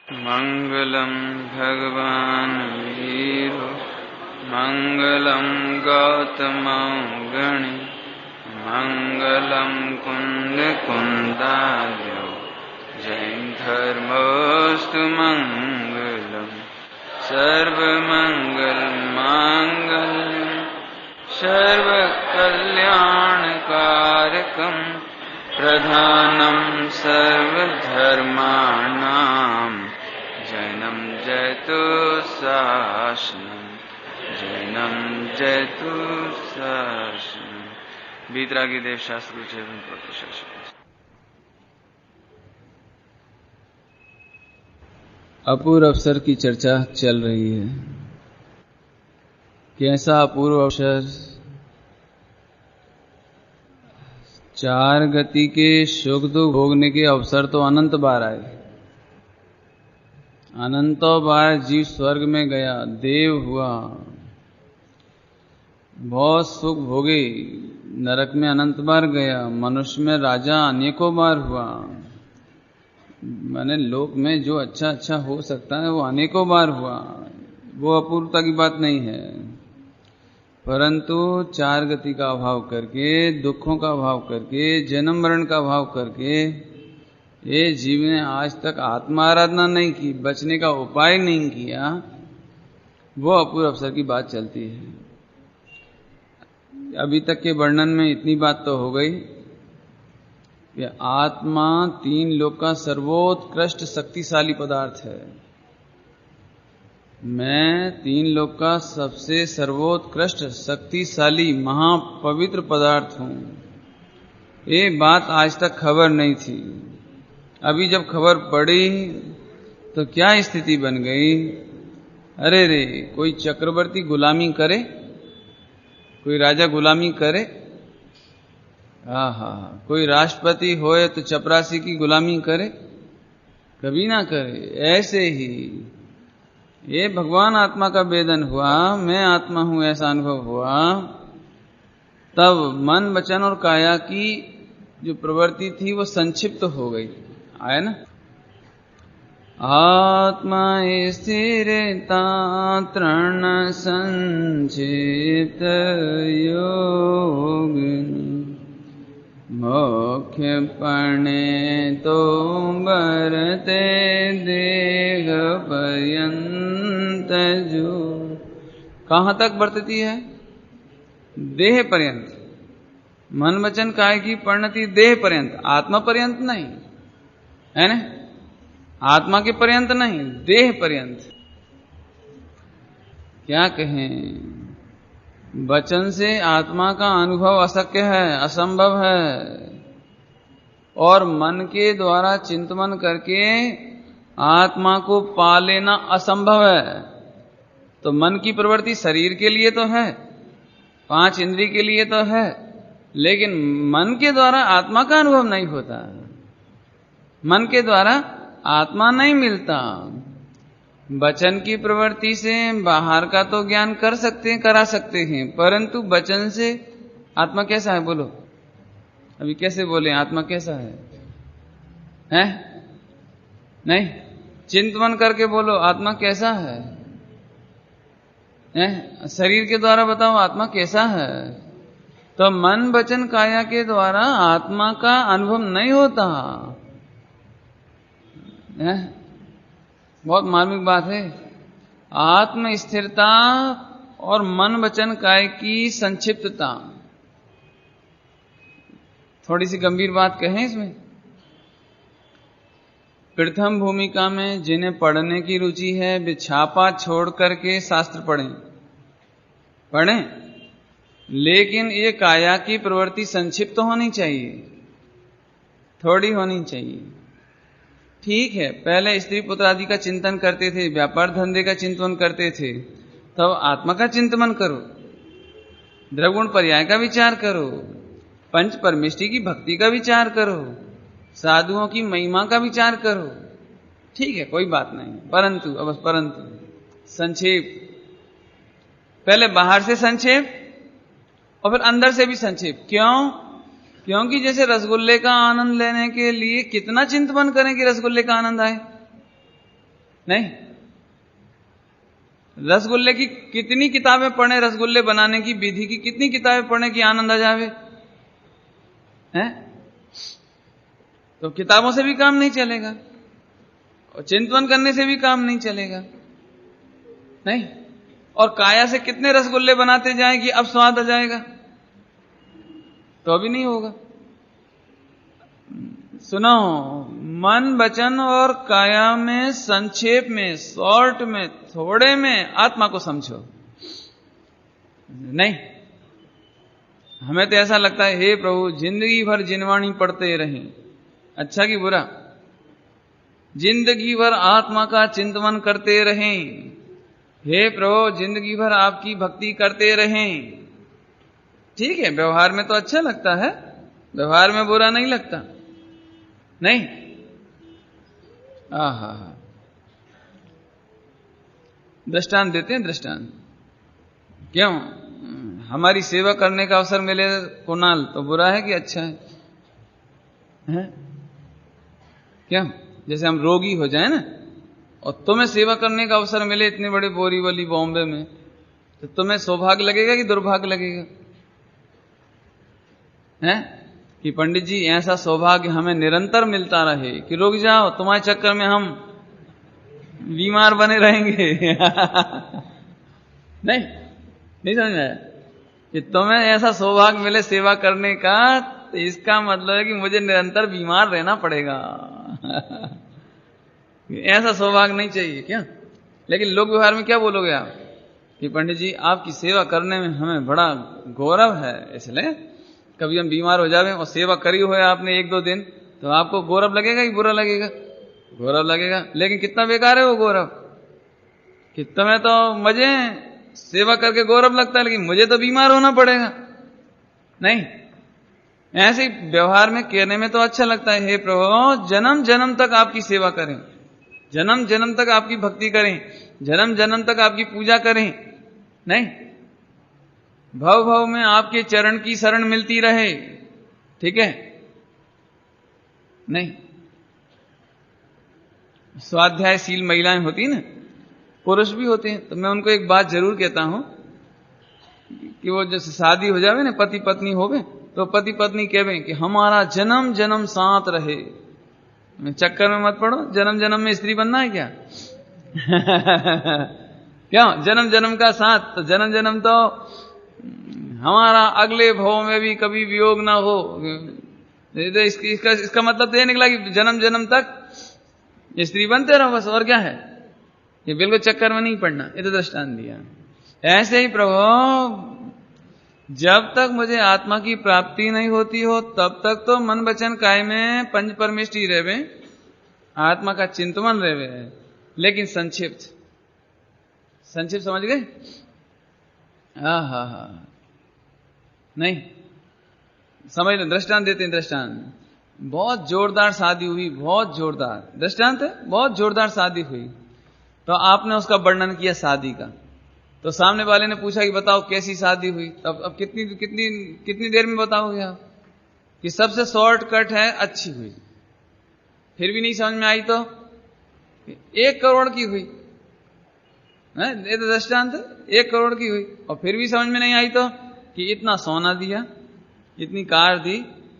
मंगलम भगवान वीरो मंगलम गौतमौगणि मंगलम कुंद कुंदाद्यो जैन धर्मोस्तु मंगलम सर्वमंगल मांगल्यम सर्वकल्याणकारकम प्रधानम सर्वधर्माणां जैनम जयतु शासनम जैनम जयतु शासनम। बीतरागी देव शास्त्र जीवन प्रतिशासन। अपूर्व अवसर की चर्चा चल रही है। कैसा अपूर्व अवसर? चार गति के सुख दुख भोगने के अवसर तो अनंत बार आए। अनंतों बार जीव स्वर्ग में गया, देव हुआ, बहुत सुख भोगे, नरक में अनंत बार गया, मनुष्य में राजा अनेकों बार हुआ। माने लोक में जो अच्छा अच्छा हो सकता है वो अनेकों बार हुआ। वो अपूर्वता की बात नहीं है, परंतु चार गति का अभाव करके, दुखों का अभाव करके, जन्म मरण का अभाव करके ये जीव ने आज तक आत्मा आराधना नहीं की, बचने का उपाय नहीं किया, वो अपूर्व अवसर की बात चलती है। अभी तक के वर्णन में इतनी बात तो हो गई कि आत्मा तीन लोक का सर्वोत्कृष्ट शक्तिशाली पदार्थ है। मैं तीन लोक का सबसे सर्वोत्कृष्ट शक्तिशाली महापवित्र पदार्थ हूं। ये बात आज तक खबर नहीं थी। अभी जब खबर पड़ी तो क्या स्थिति बन गई? अरे रे, कोई चक्रवर्ती गुलामी करे, कोई राजा गुलामी करे, कोई राष्ट्रपति होए तो चपरासी की गुलामी करे? कभी ना करे। ऐसे ही ये भगवान आत्मा का वेदन हुआ, मैं आत्मा हूं ऐसा अनुभव हुआ, तब मन वचन और काया की जो प्रवृत्ति थी वो संक्षिप्त हो गई। आया ना? आत्मा स्थिरता तृण संक्षिप्त योग मोक्ष पणे तो बरते देह पर्यंत जो। कहां तक बरतती है? देह पर्यंत। मन वचन काय की परिणति देह पर्यंत, आत्मा पर्यंत नहीं है ना? आत्मा के पर्यंत नहीं, देह पर्यंत। क्या कहें, वचन से आत्मा का अनुभव अशक्य है, असंभव है, और मन के द्वारा चिंतन करके आत्मा को पा लेना असंभव है। तो मन की प्रवृत्ति शरीर के लिए तो है, पांच इंद्रिय के लिए तो है, लेकिन मन के द्वारा आत्मा का अनुभव नहीं होता। मन के द्वारा आत्मा नहीं मिलता। वचन की प्रवृत्ति से बाहर का तो ज्ञान कर सकते हैं, करा सकते हैं, परंतु वचन से आत्मा कैसा है बोलो? अभी कैसे बोले आत्मा कैसा है? हैं? नहीं, चिंतन करके बोलो आत्मा कैसा है? हैं? शरीर के द्वारा बताओ आत्मा कैसा है? तो मन वचन काया के द्वारा आत्मा का अनुभव नहीं होता है। बहुत मार्मिक बात है। आत्म स्थिरता और मन वचन काय की संक्षिप्तता। थोड़ी सी गंभीर बात कहें इसमें। प्रथम भूमिका में जिन्हें पढ़ने की रुचि है वे छापा छोड़ करके शास्त्र पढ़ें, लेकिन ये काया की प्रवृत्ति संक्षिप्त होनी चाहिए, थोड़ी होनी चाहिए। ठीक है, पहले स्त्री पुत्र आदि का चिंतन करते थे, व्यापार धंधे का चिंतन करते थे, तब आत्मा का चिंतन करो, द्रवगुण पर्याय का विचार करो, पंच परमेष्टि की भक्ति का विचार करो, साधुओं की महिमा का विचार करो। ठीक है, कोई बात नहीं, परंतु संक्षेप, पहले बाहर से संक्षेप और फिर अंदर से भी संक्षेप। क्यों? क्योंकि जैसे रसगुल्ले का आनंद लेने के लिए कितना चिंतन करें कि रसगुल्ले का आनंद आए, नहीं, रसगुल्ले की कितनी किताबें पढ़े, रसगुल्ले बनाने की विधि की कितनी किताबें पढ़े कि आनंद आ जावे हैं? तो किताबों से भी काम नहीं चलेगा और चिंतन करने से भी काम नहीं चलेगा, नहीं। और काया से कितने रसगुल्ले बनाते जाएं कि अब स्वाद आ जाएगा, तो अभी नहीं होगा। सुनो, मन वचन और काया में संक्षेप में, शॉर्ट में, थोड़े में आत्मा को समझो। नहीं, हमें तो ऐसा लगता है हे प्रभु जिंदगी भर जिनवाणी पढ़ते रहें, अच्छा कि बुरा, जिंदगी भर आत्मा का चिंतन करते रहें, हे प्रभु जिंदगी भर आपकी भक्ति करते रहें। ठीक है, व्यवहार में तो अच्छा लगता है, व्यवहार में बुरा नहीं लगता, नहीं। आहा, दृष्टांत देते हैं, दृष्टांत। क्यों हमारी सेवा करने का अवसर मिले कुणाल, तो बुरा है कि अच्छा है? क्या जैसे हम रोगी हो जाए ना और तुम्हें सेवा करने का अवसर मिले इतनी बड़ी बोरीवली बॉम्बे में, तो तुम्हें सौभाग्य लगेगा कि दुर्भाग्य लगेगा? हैं कि पंडित जी ऐसा सौभाग्य हमें निरंतर मिलता रहे कि रुक जाओ, तुम्हारे चक्कर में हम बीमार बने रहेंगे। नहीं समझ में आया कि तुम्हें ऐसा सौभाग्य मिले सेवा करने का, तो इसका मतलब है कि मुझे निरंतर बीमार रहना पड़ेगा। ऐसा सौभाग्य नहीं चाहिए क्या? लेकिन लोक व्यवहार में क्या बोलोगे आप कि पंडित जी आपकी सेवा करने में हमें बड़ा गौरव है, इसलिए कभी हम बीमार हो जावे और सेवा करी हुए आपने 1-2 दिन, तो आपको गौरव लगेगा कि बुरा लगेगा? गौरव लगेगा। लेकिन कितना बेकार है वो गौरव कि तुम्हें तो मजे सेवा करके गौरव लगता है, लेकिन मुझे तो बीमार होना पड़ेगा। नहीं, ऐसे ही व्यवहार में कहने में तो अच्छा लगता है हे प्रभु जन्म जन्म तक आपकी सेवा करें, जन्म जन्म तक आपकी भक्ति करें, जन्म जन्म तक आपकी पूजा करें, नहीं, भव भव में आपके चरण की शरण मिलती रहे। ठीक है, नहीं। स्वाध्यायशील महिलाएं होती हैं ना, पुरुष भी होते हैं, तो मैं उनको एक बात जरूर कहता हूं कि वो जैसे शादी हो जावे ना, पति पत्नी होवे, तो पति पत्नी कहवे कि हमारा जन्म जन्म साथ रहे। चक्कर में मत पड़ो, जन्म जन्म में स्त्री बनना है क्या? क्या जन्म जन्म का साथ, तो जन्म जन्म तो हमारा अगले भव में भी कभी वियोग ना हो। तो इसका मतलब तो ये निकला कि जन्म जन्म तक स्त्री बनते रहो बस, और क्या है? ये बिल्कुल चक्कर में नहीं पड़ना। ये तो दृष्टांत दिया। ऐसे ही प्रभु जब तक मुझे आत्मा की प्राप्ति नहीं होती हो तब तक तो मन वचन काय में पंच परमेष्टि रेवे, आत्मा का चिंतन रेवे, लेकिन संक्षिप्त समझ गए? हा नहीं समझ लो। दृष्टांत देते हैं, दृष्टांत। बहुत जोरदार शादी हुई, बहुत जोरदार दृष्टांत है, बहुत जोरदार शादी हुई, तो आपने उसका वर्णन किया शादी का, तो सामने वाले ने पूछा कि बताओ कैसी शादी हुई? अब कितनी देर में बताओगे आप कि सबसे शॉर्टकट है अच्छी हुई? फिर भी नहीं समझ में आई तो 1 करोड़ की हुई है, ये तो दृष्टांत है। 1 करोड़ की हुई और फिर भी समझ में नहीं आई तो कि इतना सोना दिया, इतनी कार दी,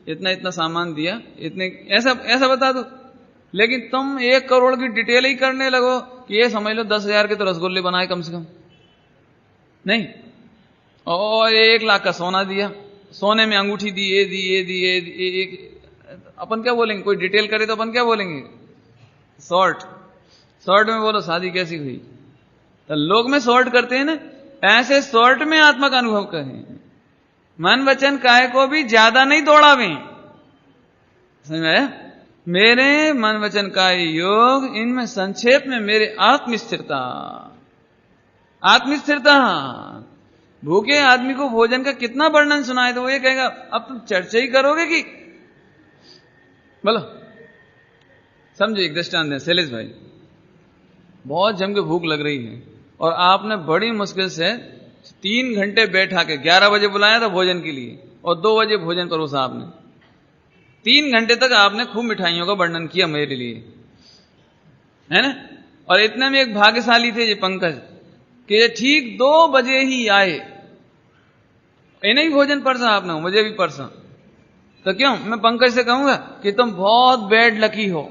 इतना सामान दिया, इतने ऐसा बता दो। लेकिन तुम 1 करोड़ की डिटेल ही करने लगो कि ये समझ लो 10,000 के तो रसगुल्ले बनाए कम से कम, नहीं, और 1 लाख का सोना दिया, सोने में अंगूठी दी, ये दी। अपन क्या बोलेंगे? कोई डिटेल करे तो अपन क्या बोलेंगे? शॉर्ट में बोलो शादी कैसी हुई। तो लोग में शॉर्ट करते हैं ना, ऐसे शॉर्ट में आत्मा का अनुभव करें। मन वचन काय को भी ज्यादा नहीं दौड़ावें, समझ में आया? मेरे मन वचन काय योग, इनमें संक्षेप में मेरे आत्मस्थिरता। भूखे आदमी को भोजन का कितना वर्णन सुनाए तो वो ये कहेगा अब तुम चर्चा ही करोगे कि बोलो। समझो, एक दृष्टांत है। शैलेश भाई, बहुत जम के भूख लग रही है और आपने बड़ी मुश्किल से 3 घंटे बैठा के 11 बजे बुलाया था भोजन के लिए और 2 बजे भोजन परोसा आपने। 3 घंटे तक आपने खूब मिठाइयों का वर्णन किया मेरे लिए, है ना? और इतने में एक भाग्यशाली थे ये पंकज कि ये ठीक 2 बजे ही आए। इन्हें भी भोजन परसा आपने, मुझे भी परसा। तो क्यों, मैं पंकज से कहूंगा कि तुम बहुत बैड लकी हो,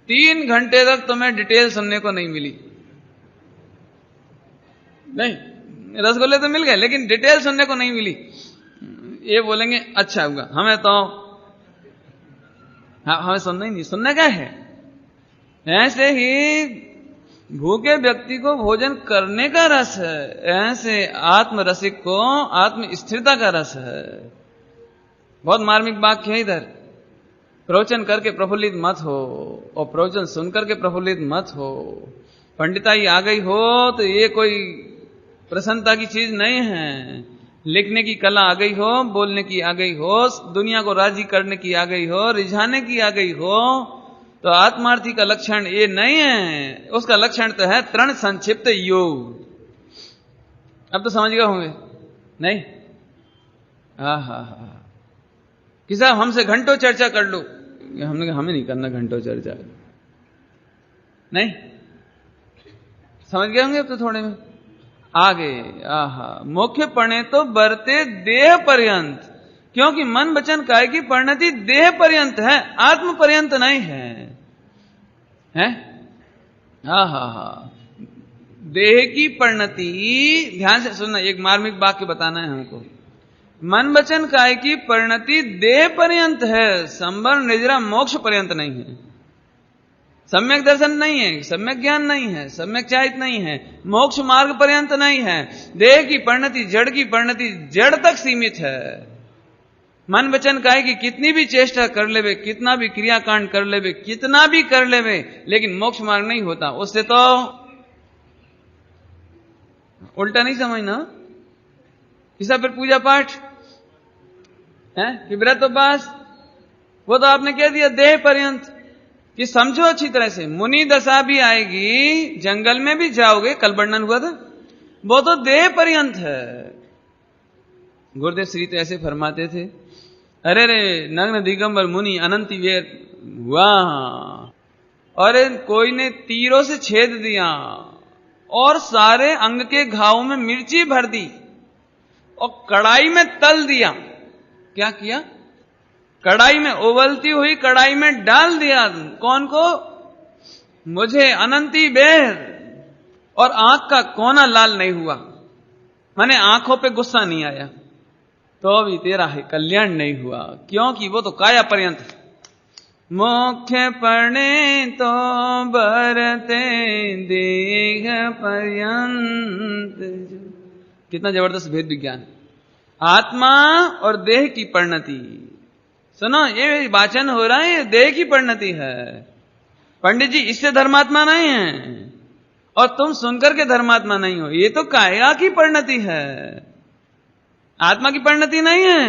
3 घंटे तक तुम्हें डिटेल सुनने को नहीं मिली। नहीं, रसगुल्ले तो मिल गए लेकिन डिटेल सुनने को नहीं मिली। ये बोलेंगे अच्छा हुआ, हमें तो हमें सुनना ही नहीं, सुनना क्या है। ऐसे ही भूखे व्यक्ति को भोजन करने का रस है, ऐसे आत्म रसिक को आत्म स्थिरता का रस है। बहुत मार्मिक वाक्य है इधर, प्रवचन करके प्रफुल्लित मत हो और प्रवचन सुनकर के प्रफुल्लित मत हो। पंडिताई आ गई हो तो ये कोई प्रसन्नता की चीज नहीं है। लिखने की कला आ गई हो, बोलने की आ गई हो, दुनिया को राजी करने की आ गई हो, रिझाने की आ गई हो, तो आत्मार्थी का लक्षण ये नहीं है। उसका लक्षण तो है तृण संक्षिप्त योग। अब तो समझ गए होंगे नहीं? हा कि साहब हमसे घंटों चर्चा कर लो। हमने कहा हमें नहीं करना घंटों चर्चा, नहीं समझ गए होंगे अब तो थोड़े में आगे। मुख्य पणे तो बरते देह पर्यंत, क्योंकि मन वचन काय की परिणति देह पर्यंत है, आत्म पर्यंत नहीं है। हैं? देह की परिणति, ध्यान से सुनना, एक मार्मिक वाक्य बताना है हमको। मन वचन काय की परिणति देह पर्यंत है, संबर निजरा मोक्ष पर्यंत नहीं है। सम्यक दर्शन नहीं है, सम्यक ज्ञान नहीं है, सम्यक चारित नहीं है, मोक्ष मार्ग पर्यंत नहीं है। देह की परिणति, जड़ की परिणति जड़ तक सीमित है। मन वचन काय की कितनी भी चेष्टा कर लेवे, कितना भी क्रियाकांड कर लेवे, कितना भी कर लेवे, लेकिन मोक्ष मार्ग नहीं होता। उससे तो उल्टा नहीं समझना, किसा फिर पूजा पाठ है कि व्रत उपवास, वो तो आपने कह दिया देह पर्यंत। कि समझो अच्छी तरह से, मुनि दशा भी आएगी, जंगल में भी जाओगे, कल वर्णन हुआ था, वो तो देह पर्यंत है। गुरुदेव श्री तो ऐसे फरमाते थे, अरे रे नग्न दिगंबर मुनि अनंति वेर हुआ, और कोई ने तीरों से छेद दिया और सारे अंग के घावों में मिर्ची भर दी और कढ़ाई में तल दिया। क्या किया? कढ़ाई में, उबलती हुई कढ़ाई में डाल दिया। कौन को? मुझे अनंती बेर। और आंख का कोना लाल नहीं हुआ, माने आंखों पे गुस्सा नहीं आया, तो भी तेरा है कल्याण नहीं हुआ, क्योंकि वो तो काया पर्यंत। मुख्य पढ़े तो बरते देह पर्यंत। कितना जबरदस्त भेद विज्ञान, आत्मा और देह की परिणति। सुनो, ये वाचन हो रहा है, ये देह की परिणति है। पंडित जी इससे धर्मात्मा नहीं है और तुम सुनकर के धर्मात्मा नहीं हो, ये तो काया की परिणति है, आत्मा की परिणति नहीं है।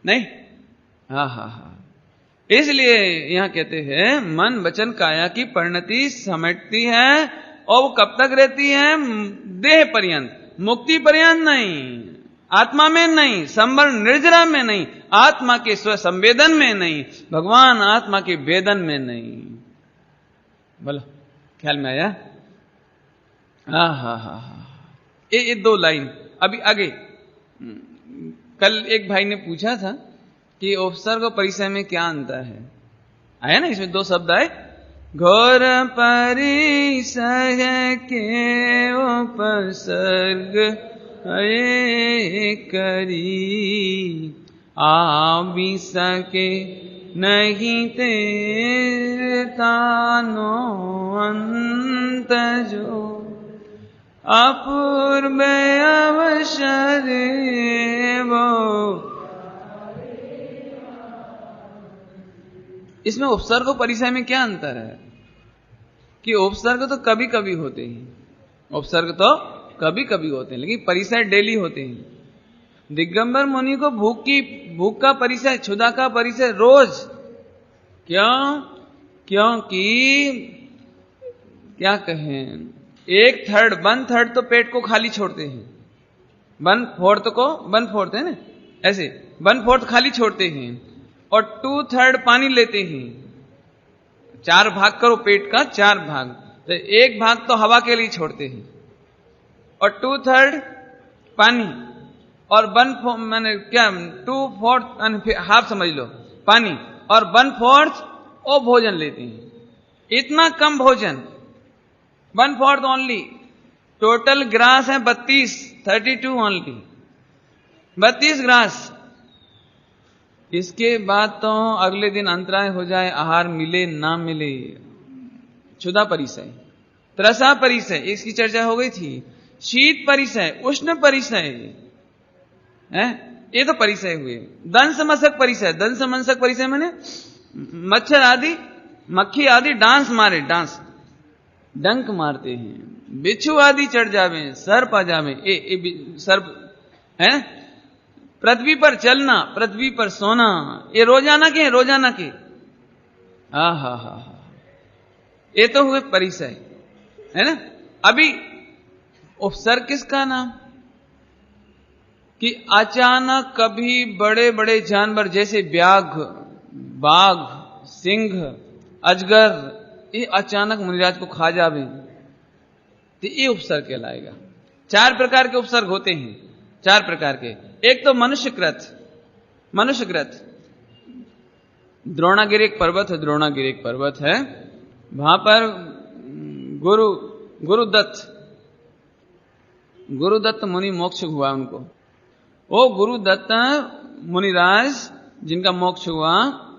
नहीं? इसलिए यहां कहते हैं मन वचन काया की परिणति समेटती है, और वो कब तक रहती है? देह पर्यंत, मुक्ति पर्यंत नहीं, आत्मा में नहीं, संबर निर्जरा में नहीं, आत्मा के स्व संवेदन में नहीं, भगवान आत्मा के वेदन में नहीं। बोलो, ख्याल में आया? ये 2 लाइन अभी आगे। कल एक भाई ने पूछा था कि उपसर्ग और परिचय में क्या अंतर है। आया ना, इसमें 2 शब्द आए, घोर परिचय के उपसर्ग करी, आ भी सके नहीं तेरे तानो अंत जो, अपूर्व अवसर वो। इसमें उपसर्ग और परिचय में क्या अंतर है? कि उपसर्ग तो कभी कभी होते हैं, उपसर्ग तो कभी कभी होते हैं, लेकिन परिचय डेली होते हैं। दिगंबर मुनि को भूख का परिचय, क्षुधा का परिचय रोज। क्यों? क्योंकि क्या कहें, 1/3 तो पेट को खाली छोड़ते हैं, 1/4 फोड़ते हैं ना, ऐसे 1/4 खाली छोड़ते हैं, और 2/3 पानी लेते हैं, 4 भाग करो पेट का, 4 भाग, तो 1 भाग तो हवा के लिए छोड़ते हैं और 2/3 पानी और 1/4 मैंने क्या 2/4 हाफ समझ लो पानी और 1/4 वो भोजन लेते हैं। इतना कम भोजन, 1/4 ओनली। टोटल ग्रास है 32 ओनली, 32 ग्रास। इसके बाद तो अगले दिन अंतराय हो जाए, आहार मिले ना मिले, क्षुधा परिसय, त्रसा परिसय, इसकी चर्चा हो गई थी। शीत परिसय, उष्ण परिसय है, ये तो परिसय हुए। दंश मशक परिसय, दंश मशक परिसय मैंने मच्छर आदि, मक्खी आदि डांस मारे, डांस डंक मारते हैं, बिच्छू आदि चढ़ जावे, सर्प आ जावे, सर्प है। पृथ्वी पर चलना, पृथ्वी पर सोना, ये रोजाना के, रोजाना के। हा, ये तो हुए परिसय, है ना। अभी उपसर्ग किसका नाम, कि अचानक कभी बड़े बड़े जानवर जैसे व्याघ्र, बाघ, सिंह, अजगर, ये अचानक मुनिराज को खा जावे, तो ये उपसर्ग कहलाएगा। 4 प्रकार के उपसर्ग होते हैं, 4 प्रकार के। एक तो मनुष्यकृत, मनुष्यकृत। द्रोणागिरि एक पर्वत है, द्रोणागिरि एक पर्वत है, वहां पर गुरुदत्त मुनि मोक्ष हुआ उनको। वो गुरुदत्त मुनिराज जिनका मोक्ष हुआ,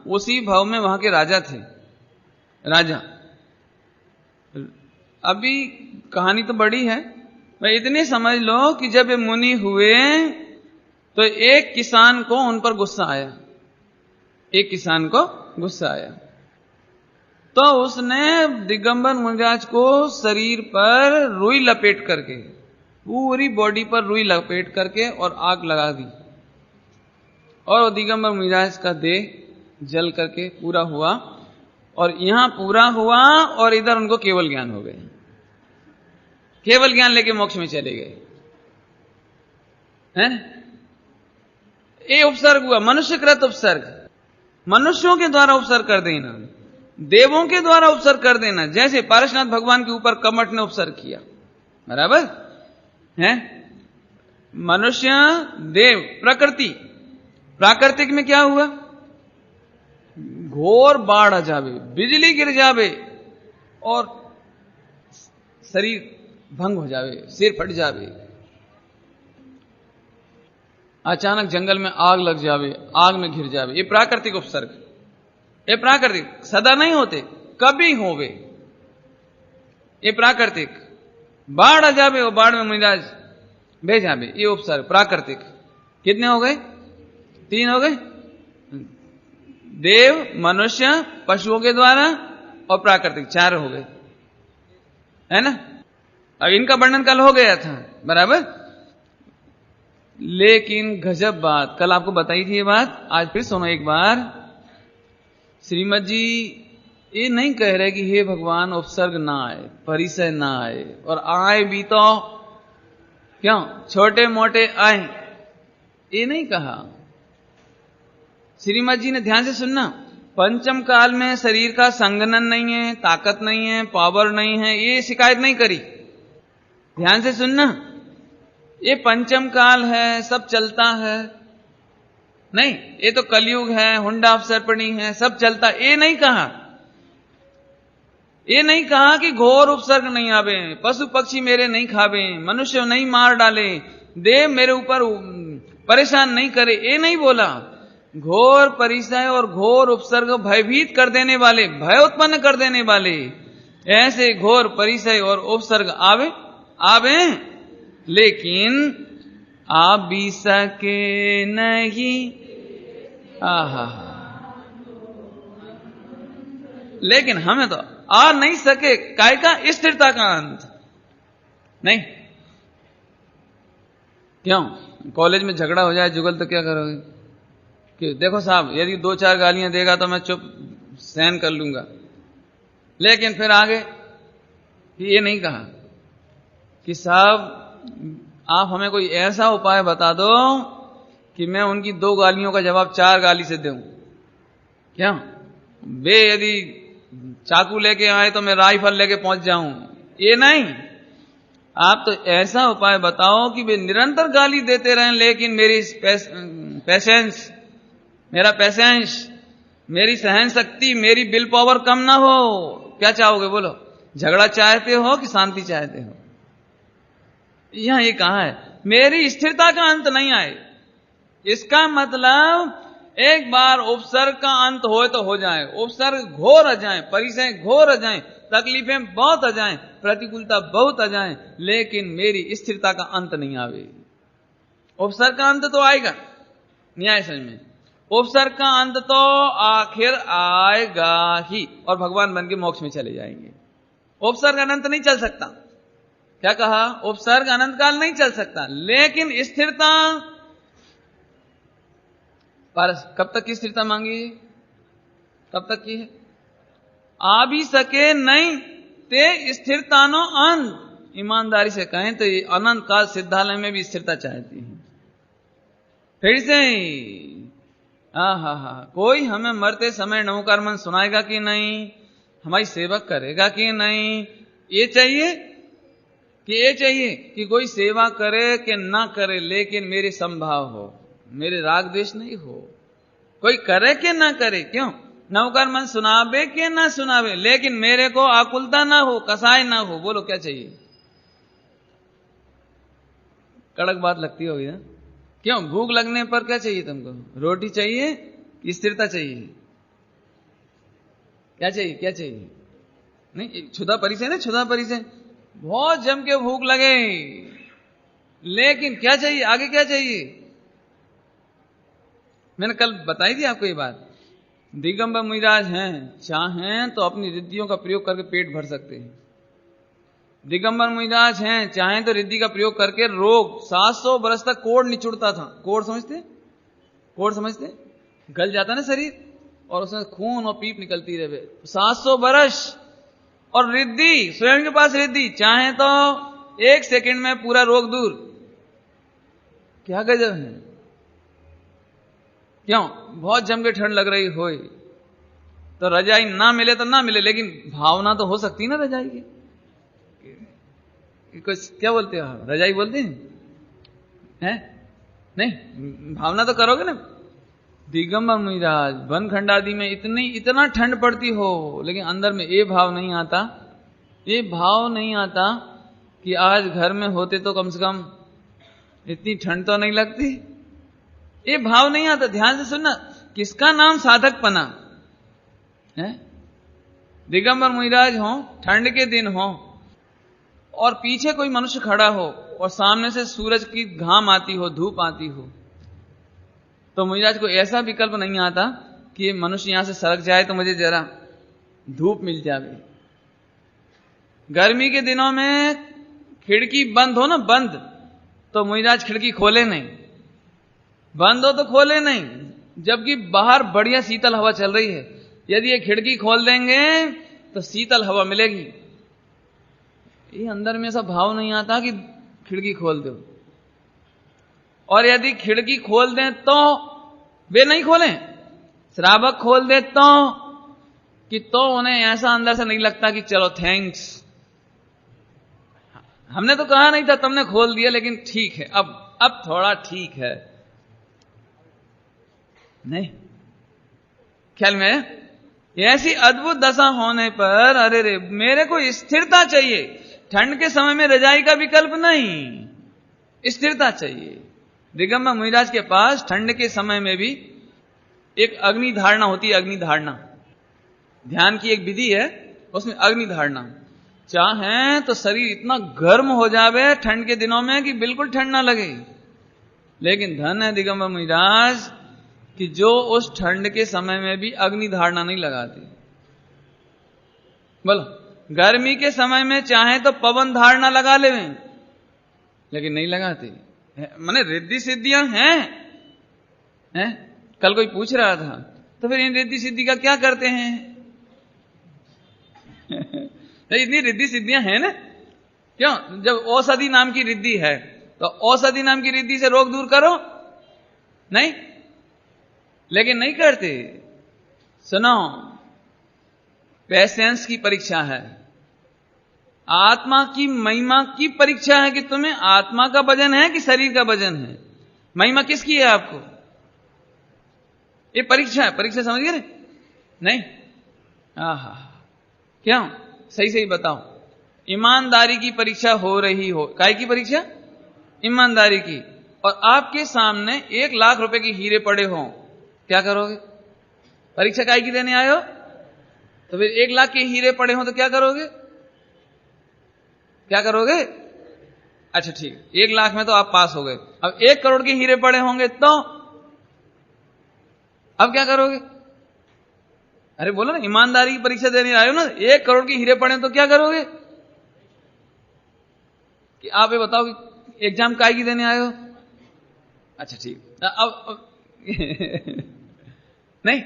उसी भाव में वहां के राजा थे, राजा। अभी कहानी तो बड़ी है, मैं इतनी समझ लो कि जब ये मुनि हुए तो एक किसान को उन पर गुस्सा आया, एक किसान को गुस्सा आया, तो उसने दिगंबर मुनिराज को शरीर पर रुई लपेट करके, पूरी बॉडी पर रुई लपेट करके और आग लगा दी, और दिगंबर मुनिराज का देह जल करके पूरा हुआ, और यहां पूरा हुआ और इधर उनको केवल ज्ञान हो गए, केवल ज्ञान लेके मोक्ष में चले गए हैं। ये उपसर्ग हुआ, मनुष्यकृत उपसर्ग। मनुष्यों के द्वारा उपसर्ग कर देना, देवों के द्वारा उपसर्ग कर देना, जैसे पारसनाथ भगवान के ऊपर कमठ ने उपसर्ग किया, बराबर है। मनुष्य, देव, प्रकृति। प्राकृतिक में क्या हुआ, घोर बाढ़ आ जावे, बिजली गिर जावे और शरीर भंग हो जावे, सिर फट जावे, अचानक जंगल में आग लग जावे, आग में घिर जावे, ये प्राकृतिक उपसर्ग। ये प्राकृतिक, सदा नहीं होते, कभी होवे, ये प्राकृतिक। बाढ़ आ जावे, वो बाढ़ में मुनिराज बह जावे, ये उपसर्ग प्राकृतिक। कितने हो गए, 3 हो गए, देव, मनुष्य, पशुओं के द्वारा और प्राकृतिक, 4 हो गए, है ना। अब इनका वर्णन कल हो गया था, बराबर। लेकिन गजब बात, कल आपको बताई थी ये बात, आज फिर सुनो एक बार। श्रीमद जी ये नहीं कह रहे कि हे भगवान उपसर्ग ना आए, परिसय ना आए, और आए भी तो क्यों छोटे मोटे आए, ये नहीं कहा। श्रीमद जी ने ध्यान से सुनना, पंचम काल में शरीर का संगनन नहीं है, ताकत नहीं है, पावर नहीं है, ये शिकायत नहीं करी। ध्यान से सुनना, ये पंचम काल है, सब चलता है, नहीं, ये तो कलयुग है, हुंडा अवसर्पणी है, सब चलता, ये नहीं कहा। ये नहीं कहा कि घोर उपसर्ग नहीं आवे, पशु पक्षी मेरे नहीं खावे, मनुष्य नहीं मार डाले, देव मेरे ऊपर परेशान नहीं करे, ये नहीं बोला। घोर परिसय और घोर उपसर्ग भयभीत कर देने वाले, भय उत्पन्न कर देने वाले, ऐसे घोर परिसय और उपसर्ग आवे, लेकिन आ भी सके नहीं। आहा, लेकिन हमें तो आ नहीं सके, काय का, स्थिरता का अंत नहीं। क्यों, कॉलेज में झगड़ा हो जाए जुगल तो क्या करोगे, कि देखो साहब यदि 2-4 गालियां देगा तो मैं चुप सहन कर लूंगा, लेकिन फिर आगे ये नहीं कहा कि साहब आप हमें कोई ऐसा उपाय बता दो कि मैं उनकी 2 गालियों का जवाब 4 गाली से दूं। क्या वे यदि चाकू लेके आए तो मैं राइफल लेके पहुंच जाऊं, ये नहीं। आप तो ऐसा उपाय बताओ कि वे निरंतर गाली देते रहें, लेकिन मेरी पेशेंस, मेरा पेशेंस, मेरी सहन शक्ति, मेरी विल पावर कम ना हो। क्या चाहोगे बोलो? झगड़ा चाहते हो कि शांति चाहते हो? यहां ये कहा है मेरी स्थिरता का अंत नहीं आए। इसका मतलब एक बार उपसर्ग का अंत हो तो हो जाए, उपसर्ग घोर आ जाए, परिचय घोर आ जाए, तकलीफें बहुत आ जाए, प्रतिकूलता बहुत आ जाए, लेकिन मेरी स्थिरता का अंत नहीं आवे। उपसर्ग का अंत तो आएगा न्याय समझ में, उपसर्ग का अंत तो आखिर आएगा ही, और भगवान बन के मोक्ष में चले जाएंगे। उपसर्ग अनंत नहीं चल सकता। क्या कहा? उपसर्ग अनंत काल नहीं चल सकता, लेकिन स्थिरता पर कब तक की स्थिरता मांगी? कब तक की है? आ भी सके नहीं ते स्थिरता नो अंत। ईमानदारी से कहें तो ये अनंत काल सिद्धालय में भी स्थिरता चाहती है। फिर से कोई हमें मरते समय नवकार मन सुनाएगा कि नहीं, हमारी सेवा करेगा कि नहीं, ये चाहिए कि कोई सेवा करे कि ना करे, लेकिन मेरे संभाव हो, मेरे राग द्वेष नहीं हो। कोई करे कि ना करे, क्यों? नवकार मन सुनावे कि ना सुनावे, लेकिन मेरे को आकुलता ना हो, कसाय ना हो। बोलो क्या चाहिए? कड़क बात लगती होगी ना? क्यों? भूख लगने पर क्या चाहिए तुमको? रोटी चाहिए कि स्थिरता चाहिए? क्या चाहिए? क्या चाहिए? नहीं, क्षुधा परिचय ना, क्षुधा परिचय। बहुत जम के भूख लगे, लेकिन क्या चाहिए? आगे क्या चाहिए? मैंने कल बताई थी आपको ये बात। दिगंबर मुनिराज हैं, चाहें तो अपनी रिद्धियों का प्रयोग करके पेट भर सकते हैं। दिगंबर मुनिराज हैं, चाहें तो रिद्धि का प्रयोग करके रोग 700 बरस तक कोढ़ निचुड़ता था। कोढ़ समझते? कोढ़ समझते? गल जाता ना शरीर और उसमें खून और पीप निकलती रहे 700 बरस। और रिद्धि, स्वयं के पास रिद्धि, चाहे तो 1 सेकंड में पूरा रोग दूर। क्या गजब है! क्यों? बहुत जम के ठंड लग रही हो तो रजाई ना मिले तो ना मिले, लेकिन भावना तो हो सकती ना रजाई की। कुछ क्या बोलते हो? रजाई बोलते हैं? नहीं, भावना तो करोगे ना। दिगंबर मुनिराज बनखंड आदि में इतना ठंड पड़ती हो, लेकिन अंदर में ये भाव नहीं आता, ये भाव नहीं आता कि आज घर में होते तो कम से कम इतनी ठंड तो नहीं लगती। ये भाव नहीं आता। ध्यान से सुनना, किसका नाम साधकपना है? दिगंबर मुनिराज हो, ठंड के दिन हो और पीछे कोई मनुष्य खड़ा हो और सामने से सूरज की घाम आती हो, धूप आती हो, तो मुनिराज को ऐसा विकल्प नहीं आता कि ये मनुष्य यहां से सरक जाए तो मुझे जरा धूप मिल जाए। गर्मी के दिनों में खिड़की बंद हो ना, बंद, तो मुनिराज खिड़की खोले नहीं, बंद हो तो खोले नहीं, जबकि बाहर बढ़िया शीतल हवा चल रही है। यदि ये खिड़की खोल देंगे तो शीतल हवा मिलेगी। ये अंदर में ऐसा भाव नहीं आता कि खिड़की खोल दो। और यदि खिड़की खोल दें तो वे नहीं खोलें, श्रावक खोल दे तो उन्हें ऐसा अंदर से नहीं लगता कि चलो थैंक्स, हमने तो कहा नहीं था, तुमने खोल दिया, लेकिन ठीक है, अब थोड़ा ठीक है। नहीं, ख्याल में ऐसी अद्भुत दशा होने पर अरे रे, मेरे को स्थिरता चाहिए। ठंड के समय में रजाई का विकल्प नहीं, स्थिरता चाहिए। दिगंबर मुनिराज के पास ठंड के समय में भी एक अग्नि धारणा होती है। अग्नि धारणा ध्यान की एक विधि है, उसमें अग्नि धारणा। चाहे तो शरीर इतना गर्म हो जावे ठंड के दिनों में कि बिल्कुल ठंड ना लगे, लेकिन धन है दिगंबर मुनिराज कि जो उस ठंड के समय में भी अग्नि धारणा नहीं लगाती। बोलो, गर्मी के समय में चाहे तो पवन धारणा लगा ले, लेकिन नहीं लगाती। माने रिद्धि सिद्धियां हैं? कल कोई पूछ रहा था, तो फिर इन रिद्धि सिद्धि का क्या करते हैं? इतनी रिद्धि सिद्धियां हैं ना, क्यों? जब औषधि नाम की रिद्धि है तो औषधि नाम की रिद्धि से रोग दूर करो, नहीं, लेकिन नहीं करते। सुनो, पेशेंस की परीक्षा है, आत्मा की महिमा की परीक्षा है कि तुम्हें आत्मा का वजन है कि शरीर का वजन है। महिमा किसकी है आपको? ये परीक्षा है, परीक्षा समझ गए नहीं? आहा, क्यों? सही सही बताओ। ईमानदारी की परीक्षा हो रही हो। काय की परीक्षा? ईमानदारी की। और आपके सामने 1,00,000 रुपए के हीरे पड़े हों, क्या करोगे? परीक्षा काय की देने आए हो? तो फिर 1,00,000 के हीरे पड़े हों तो क्या करोगे? क्या करोगे? अच्छा ठीक, 1,00,000 में तो आप पास हो गए। अब 1 करोड़ के हीरे पड़े होंगे तो अब क्या करोगे? अरे बोलो ना, ईमानदारी की परीक्षा देने आए हो ना, 1 करोड़ के हीरे पड़े तो क्या करोगे? कि आप ये बताओ कि एग्जाम काय की देने आए हो? अच्छा ठीक, अब नहीं,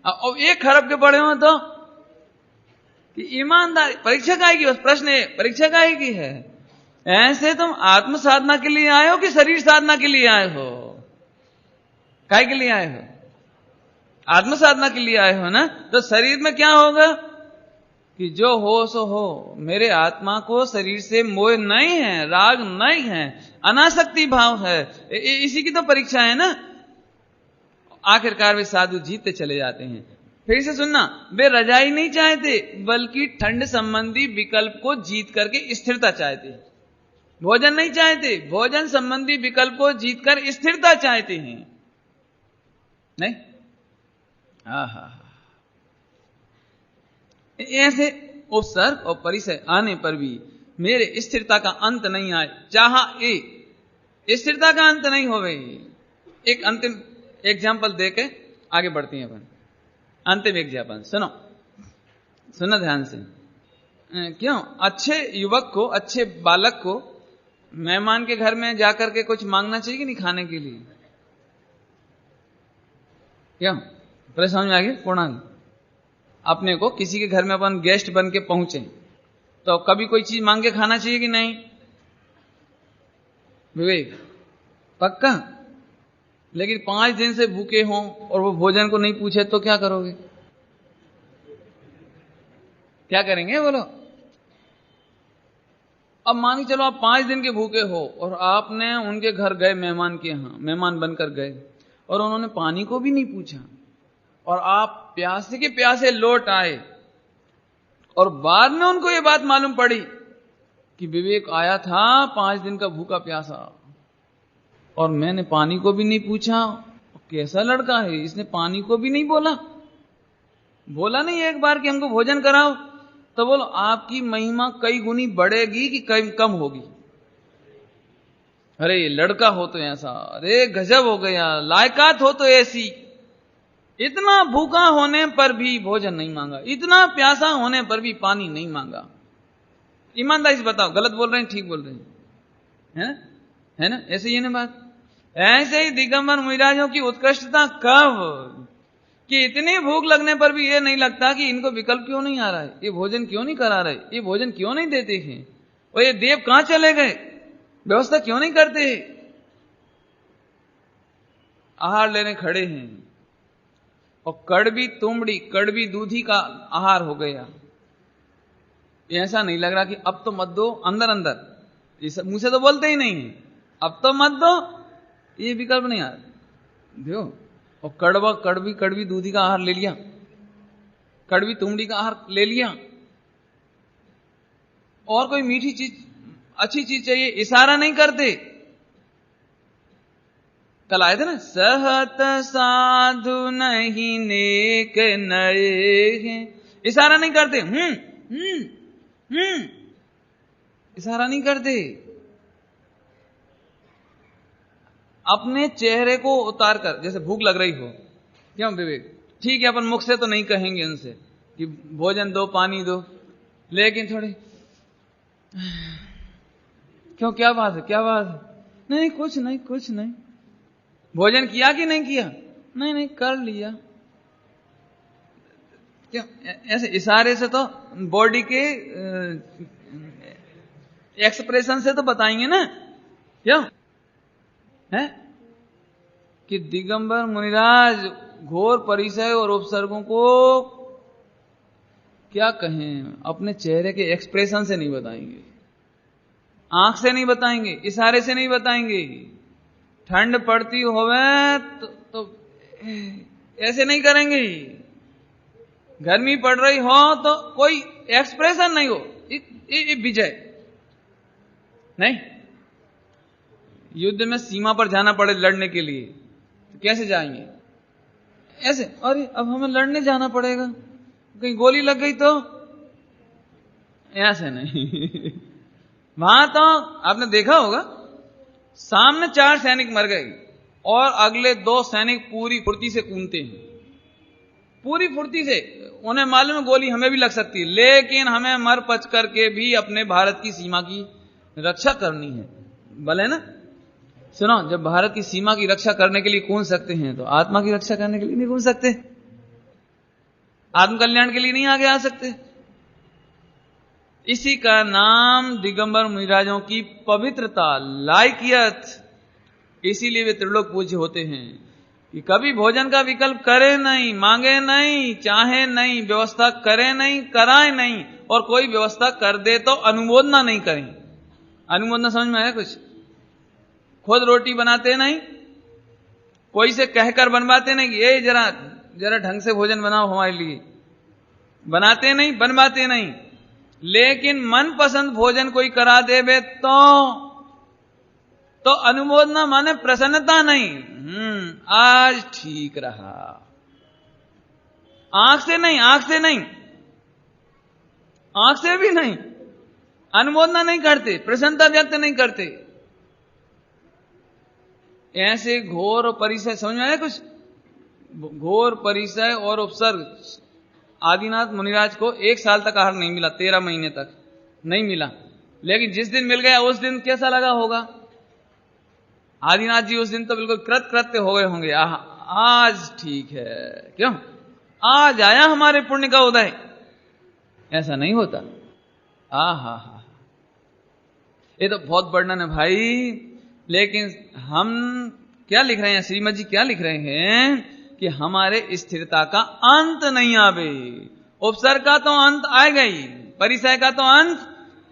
अब 1 खरब के पड़े हो तो कि ईमानदारी परीक्षा काय की? बस प्रश्न है, परीक्षा काय की है? ऐसे तुम आत्म साधना के लिए आए हो कि शरीर साधना के लिए आए हो? काय के लिए आए हो? आत्म साधना के लिए आए हो ना। तो शरीर में क्या होगा कि जो हो सो हो, मेरे आत्मा को शरीर से मोह नहीं है, राग नहीं है, अनासक्ति भाव है। इसी की तो परीक्षा है ना। आखिरकार वे साधु जीतते चले जाते हैं। फिर से सुनना, वे रजाई नहीं चाहते बल्कि ठंड संबंधी विकल्प को जीत करके स्थिरता चाहते हैं। भोजन नहीं चाहते, भोजन संबंधी विकल्प को जीतकर स्थिरता चाहते हैं। नहीं? आहा, ऐसे उपसर्ग और परिचय आने पर भी मेरे स्थिरता का अंत नहीं आए, चाहा ए स्थिरता का अंत नहीं हो गई। एक अंतिम एग्जाम्पल देके आगे बढ़ती हैं अपन। अंतिम एग्जाम्पल सुनो, सुनो ध्यान से। क्यों अच्छे युवक को, अच्छे बालक को मेहमान के घर में जाकर के कुछ मांगना चाहिए कि नहीं खाने के लिए? क्यों? पहले समझ में आ गया? पूर्णांग अपने को किसी के घर में अपन गेस्ट बन के पहुंचे तो कभी कोई चीज मांग के खाना चाहिए कि नहीं? विवेक पक्का। लेकिन 5 दिन से भूखे हों और वो भोजन को नहीं पूछे तो क्या करोगे? क्या करेंगे बोलो? अब मान के चलो आप 5 दिन के भूखे हो और आपने उनके घर गए, मेहमान के यहां मेहमान बनकर गए और उन्होंने पानी को भी नहीं पूछा और आप प्यासे के प्यासे लौट आए और बाद में उनको ये बात मालूम पड़ी कि विवेक आया था 5 दिन का भूखा प्यासा और मैंने पानी को भी नहीं पूछा। कैसा लड़का है, इसने पानी को भी नहीं बोला, बोला नहीं एक बार कि हमको भोजन कराओ। तो बोलो आपकी महिमा कई गुनी बढ़ेगी कि कई कम होगी? अरे लड़का हो तो ऐसा, अरे गजब हो गया, लायकात हो तो ऐसी। इतना भूखा होने पर भी भोजन नहीं मांगा, इतना प्यासा होने पर भी पानी नहीं मांगा। ईमानदारी से बताओ, गलत बोल रहे हैं ठीक बोल रहे हैं? है ना? ऐसे ही है ना बात। ऐसे ही दिगंबर मुनिराजों की उत्कृष्टता कब कि इतनी भूख लगने पर भी ये नहीं लगता कि इनको विकल्प क्यों नहीं आ रहा है, ये भोजन क्यों नहीं करा रहे, ये भोजन क्यों नहीं देते हैं, और ये देव कहां चले गए, व्यवस्था क्यों नहीं करते? आहार लेने खड़े हैं और कड़वी तुमड़ी, कड़वी दूधी का आहार हो गया। ऐसा नहीं लग रहा कि अब तो मत दो, अंदर अंदर ये सब मुंह से तो बोलते ही नहीं है, अब तो मत दो, ये विकल्प नहीं आ रहा देखो। और कड़वी दूधी का आहार ले लिया, कड़वी तुमड़ी का आहार ले लिया, और कोई मीठी चीज, अच्छी चीज चाहिए, इशारा नहीं करते। कल आए थे ना, सहत साधु नहीं नेक नए हैं, इशारा नहीं करते। इशारा नहीं करते। अपने चेहरे को उतार कर, जैसे भूख लग रही हो, क्यों विवेक, ठीक है अपन मुख से तो नहीं कहेंगे उनसे कि भोजन दो, पानी दो, लेकिन थोड़ी क्यों, क्या बात है, क्या बात है? नहीं कुछ नहीं, कुछ नहीं। भोजन किया कि नहीं किया? नहीं नहीं कर लिया। क्यों? ऐसे इशारे से तो बॉडी के एक्सप्रेशन से तो बताएंगे ना, क्यों है कि दिगंबर मुनिराज घोर परिचय और उपसर्गों को क्या कहें, अपने चेहरे के एक्सप्रेशन से नहीं बताएंगे, आंख से नहीं बताएंगे, इशारे से नहीं बताएंगे। ठंड पड़ती होवे तो ऐसे नहीं करेंगे, गर्मी पड़ रही हो तो कोई एक्सप्रेशन नहीं हो, विजय नहीं। युद्ध में सीमा पर जाना पड़े लड़ने के लिए तो कैसे जाएंगे, ऐसे, अरे अब हमें लड़ने जाना पड़ेगा, कहीं गोली लग गई तो, ऐसे नहीं। वहां तो आपने देखा होगा, सामने 4 सैनिक मर गए और अगले 2 सैनिक पूरी फुर्ती से कूदते हैं, पूरी फुर्ती से। उन्हें मालूम है गोली हमें भी लग सकती है, लेकिन हमें मर पच करके भी अपने भारत की सीमा की रक्षा करनी है, भले ना। सुनो, जब भारत की सीमा की रक्षा करने के लिए कूद सकते हैं तो आत्मा की रक्षा करने के लिए नहीं कूद सकते, आत्म कल्याण के लिए नहीं आगे आ सकते। इसी का नाम दिगंबर मुनिराजों की पवित्रता, लायकियत। इसीलिए वे त्रिलोक पूज्य होते हैं कि कभी भोजन का विकल्प करे नहीं, मांगे नहीं, चाहे नहीं, व्यवस्था करे नहीं, कराए नहीं, और कोई व्यवस्था कर दे तो अनुमोदना नहीं करें। अनुमोदना समझ में आया कुछ? खुद रोटी बनाते नहीं, कोई से कहकर बनवाते नहीं कि ये जरा ढंग से भोजन बनाओ हमारे लिए, बनाते नहीं, बनवाते नहीं। लेकिन मनपसंद भोजन कोई करा देवे तो अनुमोदना माने प्रसन्नता नहीं, आज ठीक रहा। आंख से नहीं, आंख से नहीं, आंख से भी नहीं, अनुमोदना नहीं करते, प्रसन्नता व्यक्त नहीं करते। ऐसे घोर परिचय, समझ में आया कुछ? घोर परिचय और उपसर्ग। आदिनाथ मुनिराज को 1 साल तक आहार नहीं मिला, 13 महीने तक नहीं मिला, लेकिन जिस दिन मिल गया उस दिन कैसा लगा होगा? आदिनाथ जी उस दिन तो बिल्कुल कृतकृत्य हो गए होंगे, आज ठीक है, क्यों आज आया हमारे पुण्य का उदय। ऐसा नहीं होता। हा, ये तो बहुत वर्णन है भाई, लेकिन हम क्या लिख रहे हैं, श्रीमद जी क्या लिख रहे हैं कि हमारे स्थिरता का अंत नहीं आवे। उपसर्ग का तो अंत आ गई, परिचय का तो अंत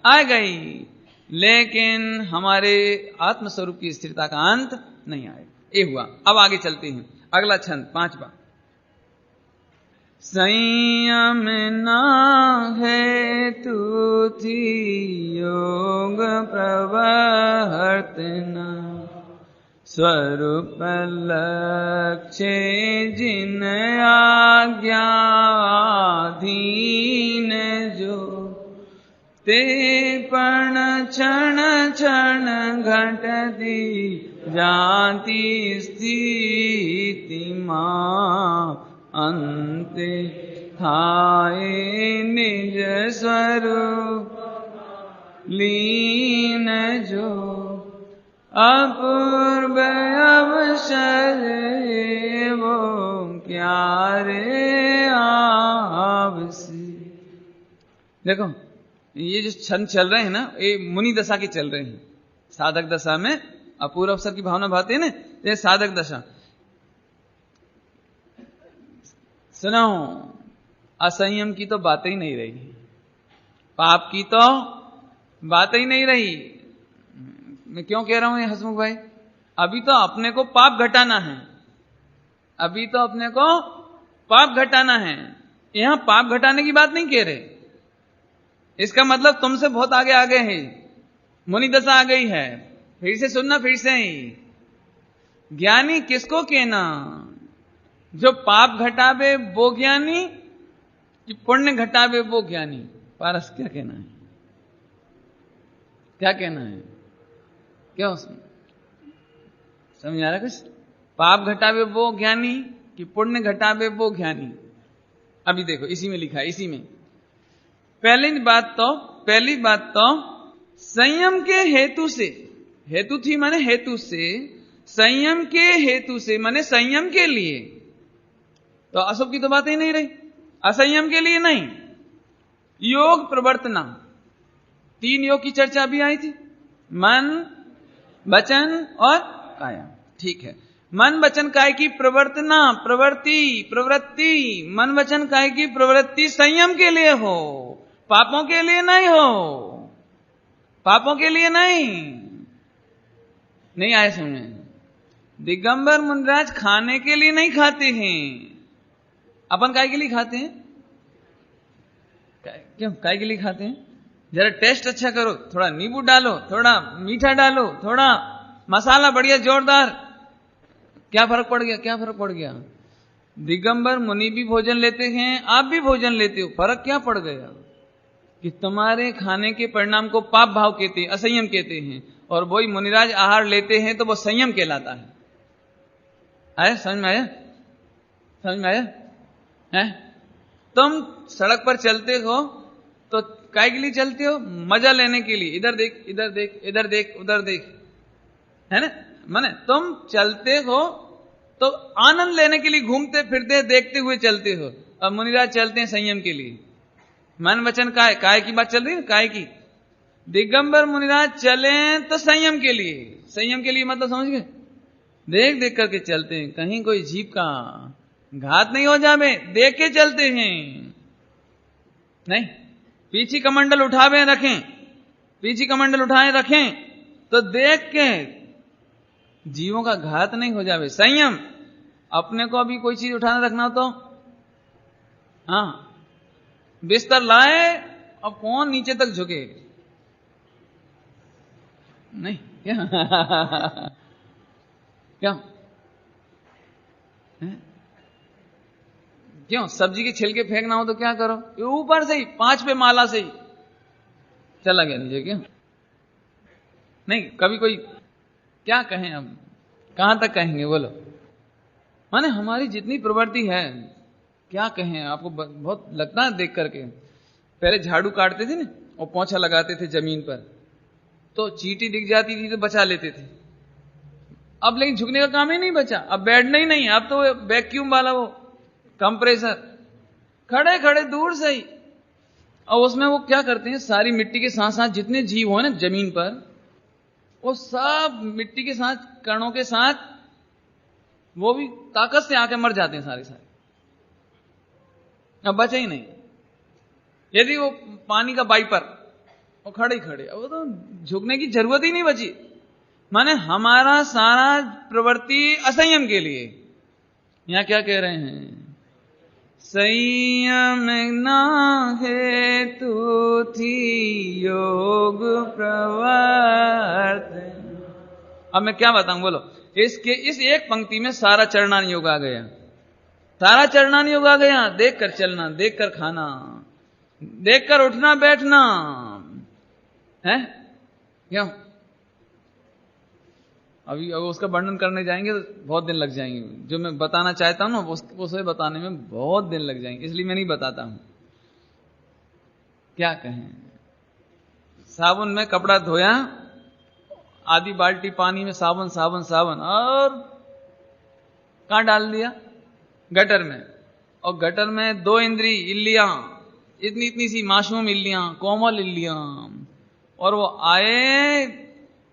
आ गई, लेकिन हमारे आत्मस्वरूप की स्थिरता का अंत नहीं आएगा। ये हुआ। अब आगे चलते हैं, अगला छंद 5वां। संयम ना है तू थी योग प्रवर्तना, स्वरूप लक्ष्य जिन आज्ञाधीन जो, ते पण क्षण क्षण घटती जाति स्थिति मां, अंते थाए निज स्वरूप लीन जो, अपूर्व अवसर वो क्या रे आवसी। देखो ये जो छंद चल रहे हैं ना, ये मुनि दशा के चल रहे हैं। साधक दशा में अपूर्व अवसर की भावना भाती है ना, ये साधक दशा। सुनो, असंयम की तो बात ही नहीं रही, पाप की तो बात ही नहीं रही। मैं क्यों कह रहा हूं ये हसमुख भाई? अभी तो अपने को पाप घटाना है, अभी तो अपने को पाप घटाना है। यहां पाप घटाने की बात नहीं कह रहे, इसका मतलब तुमसे बहुत आगे आ गए हैं, मुनि दशा आ गई है। फिर से सुनना, फिर से ही। ज्ञानी किसको कहना? जो पाप घटावे वो ज्ञानी, कि पुण्य घटावे वो ज्ञानी? पारस क्या कहना है, क्या कहना है? क्यों समझ आ रहा कुछ? पाप घटावे वो ज्ञानी कि पुण्य घटावे वो ज्ञानी? अभी देखो इसी में लिखा है, इसी में पहली बात तो संयम के हेतु से, हेतु थी माने हेतु से, संयम के हेतु से माने संयम के लिए। तो अशुभ की तो बात ही नहीं रही, असंयम के लिए नहीं। योग प्रवर्तना, 3 योग की चर्चा भी आई थी, मन, वचन और काया। ठीक है, मन वचन काय की प्रवृत्ति मन वचन काय की प्रवृत्ति संयम के लिए हो, पापों के लिए नहीं हो, पापों के लिए नहीं आए समझ में। दिगंबर मुनिराज खाने के लिए नहीं खाते हैं, अपन काय के लिए खाते हैं? क्यों काय के लिए खाते हैं? जरा टेस्ट अच्छा करो, थोड़ा नींबू डालो, थोड़ा मीठा डालो, थोड़ा मसाला बढ़िया जोरदार, क्या फर्क पड़ गया? क्या फर्क पड़ गया? दिगंबर मुनि भी भोजन लेते हैं, आप भी भोजन लेते हो, फर्क क्या पड़ गया? कि तुम्हारे खाने के परिणाम को पाप भाव कहते हैं, असंयम कहते हैं, और वही मुनिराज आहार लेते हैं तो वो संयम कहलाता है। आया समझ में? आया समझ में? आया है? तुम सड़क पर चलते हो तो काय के लिए चलते हो? मजा लेने के लिए, इधर देख इधर देख इधर देख उधर देख, है ना? माने तुम चलते हो तो आनंद लेने के लिए घूमते फिरते देखते हुए चलते हो, और मुनिराज चलते हैं संयम के लिए। मन वचन काय की बात चल रही है, काय की। दिगंबर मुनिराज चले तो संयम के लिए, संयम के लिए मतलब समझ गए, देख देख करके चलते हैं, कहीं कोई जीव का घात नहीं हो जावे, देख के चलते हैं। नहीं पीछे कमंडल उठावे रखें, पीछे कमंडल उठाए रखें तो देख के जीवों का घात नहीं हो जावे, संयम। अपने को अभी कोई चीज उठाना रखना हो तो हाँ बिस्तर लाए, अब कौन नीचे तक झुके? नहीं क्या क्या क्यों? सब्जी के छिलके फेंकना हो तो क्या करो? ऊपर से ही 5 पे माला से ही चला गया नीचे। क्या नहीं कभी कोई क्या कहें, अब कहां तक कहेंगे बोलो? माने हमारी जितनी प्रवृत्ति है क्या कहें आपको, बहुत लगता है देख करके। पहले झाड़ू काटते थे ना और पोंछा लगाते थे जमीन पर, तो चींटी दिख जाती थी तो बचा लेते थे। अब लेकिन झुकने का काम ही नहीं बचा, अब बैठना ही नहीं, अब तो वैक्यूम वाला वो कंप्रेसर, खड़े खड़े दूर से ही। और उसमें वो क्या करते हैं, सारी मिट्टी के साथ साथ जितने जीव हो ना जमीन पर, वो सब मिट्टी के साथ कणों के साथ वो भी ताकत से आके मर जाते हैं सारे सारे, अब बचे ही नहीं। यदि वो पानी का वाइपर, वो खड़े ही खड़े, वो तो झुकने की जरूरत ही नहीं बची। माने हमारा सारा प्रवृत्ति असंयम के लिए। यहां क्या कह रहे हैं? संयम ना हेतु थी योग प्रवर्तन। अब मैं क्या बताऊं बोलो? इसके इस एक पंक्ति में सारा चरणान योग आ गया, सारा चरणान योग आ गया। देख कर चलना, देख कर खाना, देख कर उठना बैठना है। क्यों? अभी उसका वर्णन करने जाएंगे तो बहुत दिन लग जाएंगे। जो मैं बताना चाहता हूं ना उसे बताने में बहुत दिन लग जाएंगे, इसलिए मैं नहीं बताता हूं। क्या कहें, साबुन में कपड़ा धोया, आधी बाल्टी पानी में साबुन साबुन साबुन, और कहां डाल दिया? गटर में। और गटर में 2 इंद्री इल्लियां, इतनी इतनी सी मासूम इल्लियां, कोमल इल्लियां, और वो आए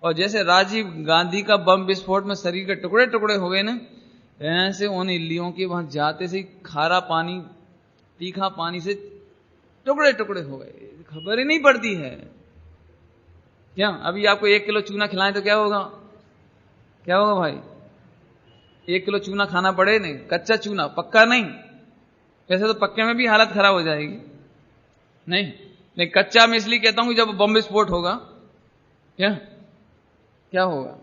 और जैसे राजीव गांधी का बम विस्फोट में शरीर के टुकड़े टुकड़े हो गए ना, ऐसे उन इल्लियों के वहां जाते से खारा पानी तीखा पानी से टुकड़े टुकड़े हो गए, खबर ही नहीं पड़ती है। क्या अभी आपको 1 किलो चूना खिलाएं तो क्या होगा? क्या होगा भाई? 1 किलो चूना खाना पड़े नहीं, कच्चा चूना, पक्का नहीं। वैसे तो पक्के में भी हालत खराब हो जाएगी, नहीं कच्चा मैं इसलिए कहता हूं कि जब बम विस्फोट होगा क्या होगा?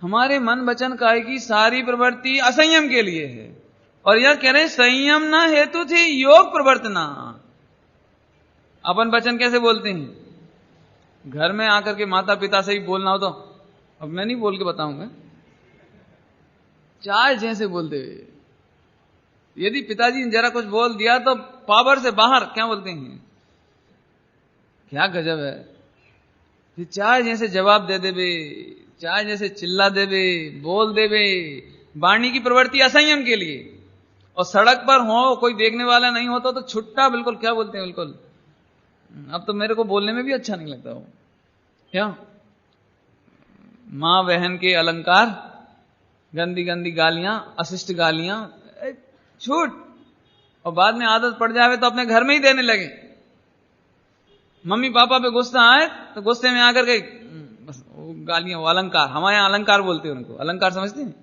हमारे मन वचन काय की सारी प्रवृत्ति असंयम के लिए है, और यह कह रहे संयम ना हेतु थी योग प्रवर्तना। अपन वचन कैसे बोलते हैं? घर में आकर के माता पिता से ही बोलना हो तो, अब मैं नहीं बोल के बताऊंगा, चाय जैसे बोलते हुए। यदि पिताजी ने जरा कुछ बोल दिया तो पावर से बाहर क्या बोलते हैं? क्या गजब है, चाय जैसे जवाब दे देवे, चाय जैसे चिल्ला देवे, बोल देवे। वाणी की प्रवृत्ति असंयम के लिए। और सड़क पर हो, कोई देखने वाला नहीं होता तो छुट्टा बिल्कुल, क्या बोलते हैं, बिल्कुल। अब तो मेरे को बोलने में भी अच्छा नहीं लगता हो। क्या मां बहन के अलंकार गंदी गंदी गालियां, अशिष्ट गालियां, छूट। और बाद में आदत पड़ जावे तो अपने घर में ही देने लगे। मम्मी पापा पे गुस्सा आए तो गुस्से में आकर के बस वो गालियां, वो अलंकार, हमारे यहाँ अलंकार बोलते हैं उनको, अलंकार समझते हैं?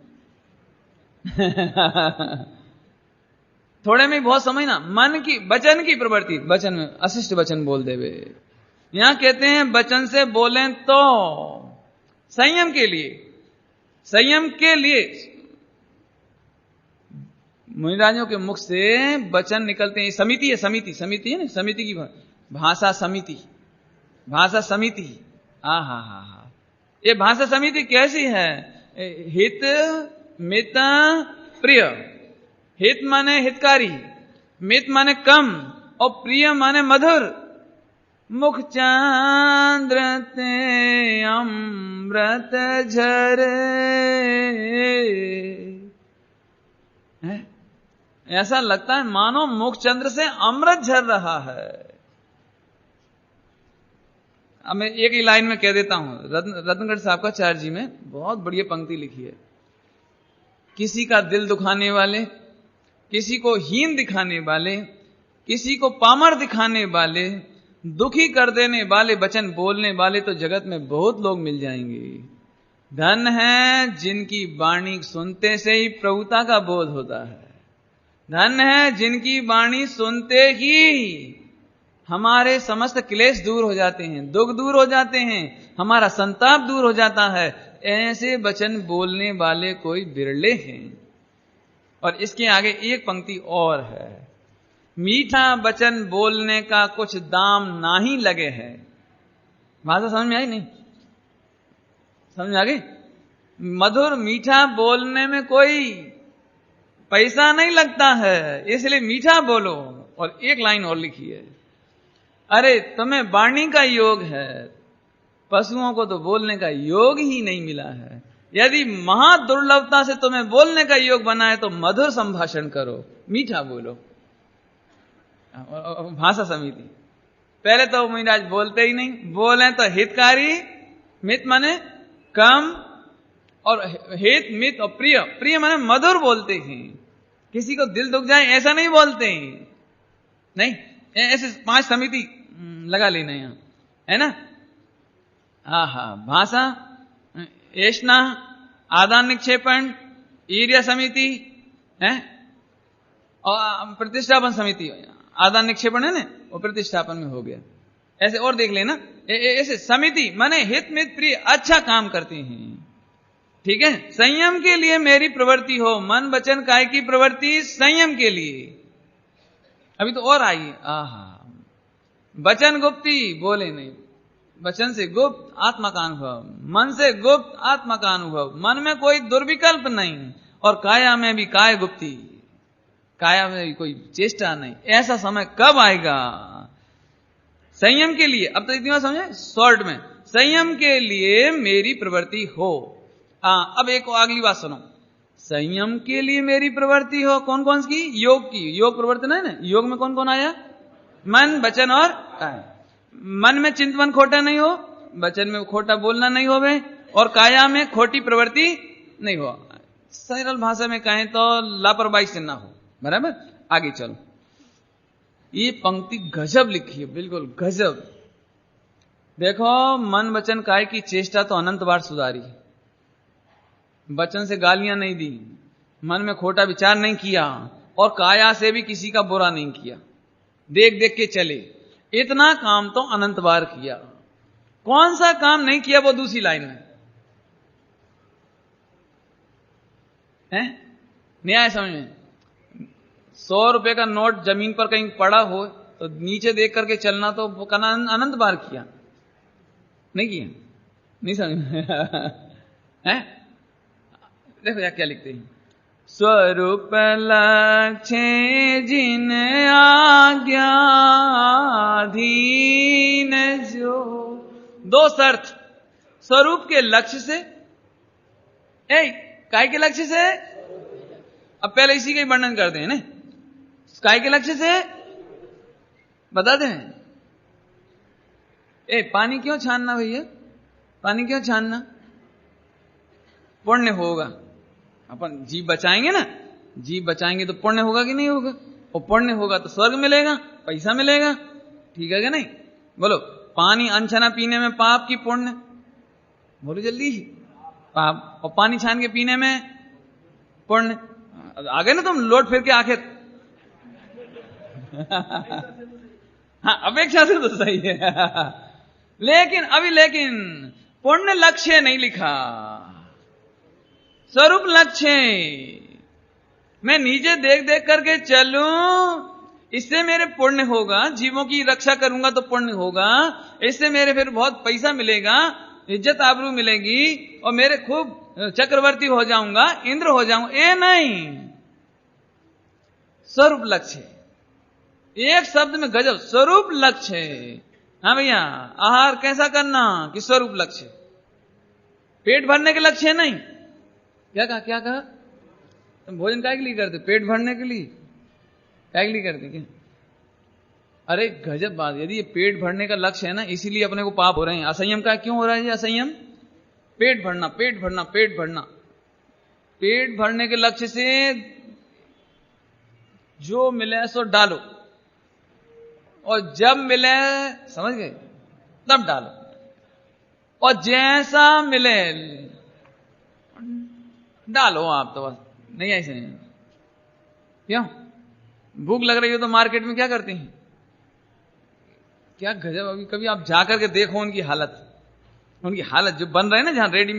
थोड़े में बहुत समझना, मन की वचन की प्रवृत्ति, वचन में अशिष्ट वचन बोल देवे। यहां कहते हैं वचन से बोलें तो संयम के लिए, संयम के लिए मुनिराजों के मुख से वचन निकलते हैं। समिति है, समिति, समिति है ना, समिति की भाषा समिति, भाषा समिति। हा। ये भाषा समिति कैसी है? हित मित प्रिय। हित माने हितकारी, मित माने कम, और प्रिय माने मधुर। मुख चांद्र ते अमृत झरे, ऐसा लगता है मानो मुख चंद्र से अमृत झर रहा है। अब मैं एक ही लाइन में कह देता हूं, रत्नगढ़ साहबकाचार्य जी में बहुत बढ़िया पंक्ति लिखी है। किसी का दिल दुखाने वाले, किसी को हीन दिखाने वाले, किसी को पामर दिखाने वाले, दुखी कर देने वाले वचन बोलने वाले तो जगत में बहुत लोग मिल जाएंगे। धन है जिनकी वाणी सुनते से ही प्रभुता का बोध होता है। धन है जिनकी वाणी सुनते ही हमारे समस्त क्लेश दूर हो जाते हैं, दुख दूर हो जाते हैं, हमारा संताप दूर हो जाता है। ऐसे वचन बोलने वाले कोई बिरले हैं। और इसके आगे एक पंक्ति और है, मीठा वचन बोलने का कुछ दाम ना ही लगे है। भाषा समझ में आई नहीं? समझ में आ गई? मधुर मीठा बोलने में कोई पैसा नहीं लगता है, इसलिए मीठा बोलो। और एक लाइन और लिखी है, अरे तुम्हें वाणी का योग है, पशुओं को तो बोलने का योग ही नहीं मिला है। यदि महादुर्लभता से तुम्हें बोलने का योग बना है तो मधुर संभाषण करो, मीठा बोलो। भाषा समिति, पहले तो मुनिराज बोलते ही नहीं, बोले तो हितकारी, मित माने कम, और हित मित और प्रिय, प्रिय माने मधुर बोलते हैं। किसी को दिल दुख जाए ऐसा नहीं बोलते हैं, नहीं, ऐसे 5 समिति लगा लेना यहां, है ना? भाषा, ऐष्णा, आदान निक्षेपण, ईर्ष्या समिति है, और प्रतिष्ठापन समिति। आदान निक्षेपण है ना, वो प्रतिष्ठापन में हो गया। ऐसे और देख लेना, ऐसे समिति माने हित मित प्रिय, अच्छा काम करते हैं। ठीक है, संयम के लिए मेरी प्रवृत्ति हो, मन वचन काय की प्रवृत्ति संयम के लिए। अभी तो और आइए, वचन गुप्ती, बोले नहीं, वचन से गुप्त आत्मा का अनुभव, मन से गुप्त आत्मा का अनुभव, मन में कोई दुर्विकल्प नहीं, और काया में भी काय गुप्ती, काया में भी कोई चेष्टा नहीं। ऐसा समय कब आएगा? संयम के लिए, अब तो इतनी बात समझे शॉर्ट में, संयम के लिए मेरी प्रवृत्ति हो। अब एक अगली बात सुनो, संयम के लिए मेरी प्रवृत्ति हो, कौन कौन सी? योग की, योग प्रवर्तन है ना। योग में कौन कौन आया? मन वचन और काया। मन में चिंतन खोटा नहीं हो, वचन में खोटा बोलना नहीं होवे, और काया में खोटी प्रवृत्ति नहीं हो। सरल भाषा में कहें तो लापरवाही से ना हो। बराबर, आगे चलो। ये पंक्ति गजब लिखी है, बिल्कुल गजब। देखो, मन वचन काय की चेष्टा तो अनंत बार सुधारी, वचन से गालियां नहीं दी, मन में खोटा विचार नहीं किया, और काया से भी किसी का बुरा नहीं किया, देख देख के चले। इतना काम तो अनंत बार किया। कौन सा काम नहीं किया वो दूसरी लाइन में है। न्याय समझ में, 100 रुपए का नोट जमीन पर कहीं पड़ा हो तो नीचे देख करके चलना, तो वो करना अनंत बार किया, नहीं किया? नहीं समझ में है? देखो यार क्या लिखते हैं, स्वरूप लक्ष्य जिन आज्ञाधीन जो। 2 शर्त, स्वरूप के लक्ष्य से, काय के लक्ष्य से? अब पहले इसी का ही वर्णन करते हैं ना, काय के लक्ष्य से बताते हैं। पानी क्यों छानना भैया? पानी क्यों छानना? पुण्य होगा, अपन जीव बचाएंगे ना, जीव बचाएंगे तो पुण्य होगा कि नहीं होगा? और पुण्य होगा तो स्वर्ग मिलेगा, पैसा मिलेगा, ठीक है कि नहीं? बोलो, पानी अनछना पीने में पाप की पुण्य? बोलो जल्दी, पाप। और पानी छान के पीने में पुण्य। आ गए ना तुम लौट फिर के आखिर। हाँ, अपेक्षा से तो सही है। लेकिन पुण्य लक्ष्य नहीं लिखा, स्वरूप लक्ष्य। मैं नीचे देख देख करके चलूं, इससे मेरे पुण्य होगा, जीवों की रक्षा करूंगा तो पुण्य होगा, इससे मेरे फिर बहुत पैसा मिलेगा, इज्जत आबरू मिलेगी, और मेरे खूब चक्रवर्ती हो जाऊंगा, इंद्र हो जाऊंगा। ये नहीं, स्वरूप लक्ष्य। एक शब्द में गजब, स्वरूप लक्ष्य। हाँ भैया, आहार कैसा करना कि स्वरूप लक्ष्य, पेट भरने के लक्ष्य नहीं। क्या कहा? तुम भोजन काय के लिए करते? पेट भरने के लिए? काय के लिए करते क्या? अरे गजब बात, यदि ये पेट भरने का लक्ष्य है ना, इसीलिए अपने को पाप हो रहे हैं। असंयम का क्यों हो रहा है? असंयम, पेट भरना, पेट भरना, पेट भरना। पेट भरने के लक्ष्य से जो मिले सो डालो, और जब मिले, समझ गए, तब डालो, और जैसा मिले डालो। आप तो बस नहीं, ऐसे नहीं। क्यों? भूख लग रही हो तो मार्केट में क्या करते हैं? क्या गजब। अभी कभी आप जाकर के देखो उनकी हालत जो बन रहे हैं ना, जहां रेडी,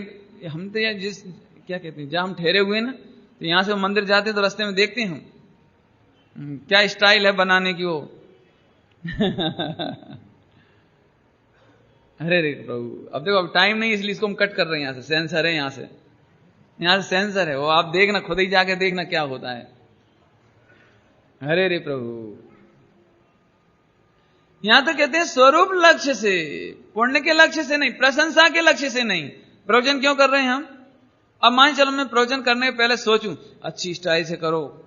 हम तो जिस क्या कहते हैं, जहां हम ठहरे हुए ना, तो यहां से मंदिर जाते हैं तो रास्ते में देखते हैं हम क्या स्टाइल है बनाने की वो। अरे रे प्रभु, अब देखो, अब टाइम नहीं, इसलिए इसको हम कट कर रहे हैं। यहां से सेंसर है, यहां से सेंसर है, वो आप देखना, खुद ही जाके देखना क्या होता है। अरे रे प्रभु, यहां तो कहते हैं स्वरूप लक्ष्य से, पुण्य के लक्ष्य से नहीं, प्रशंसा के लक्ष्य से नहीं। प्रवचन क्यों कर रहे हैं हम? अब मान चलो मैं प्रवचन करने के पहले सोचूं, अच्छी स्टाइल से करो,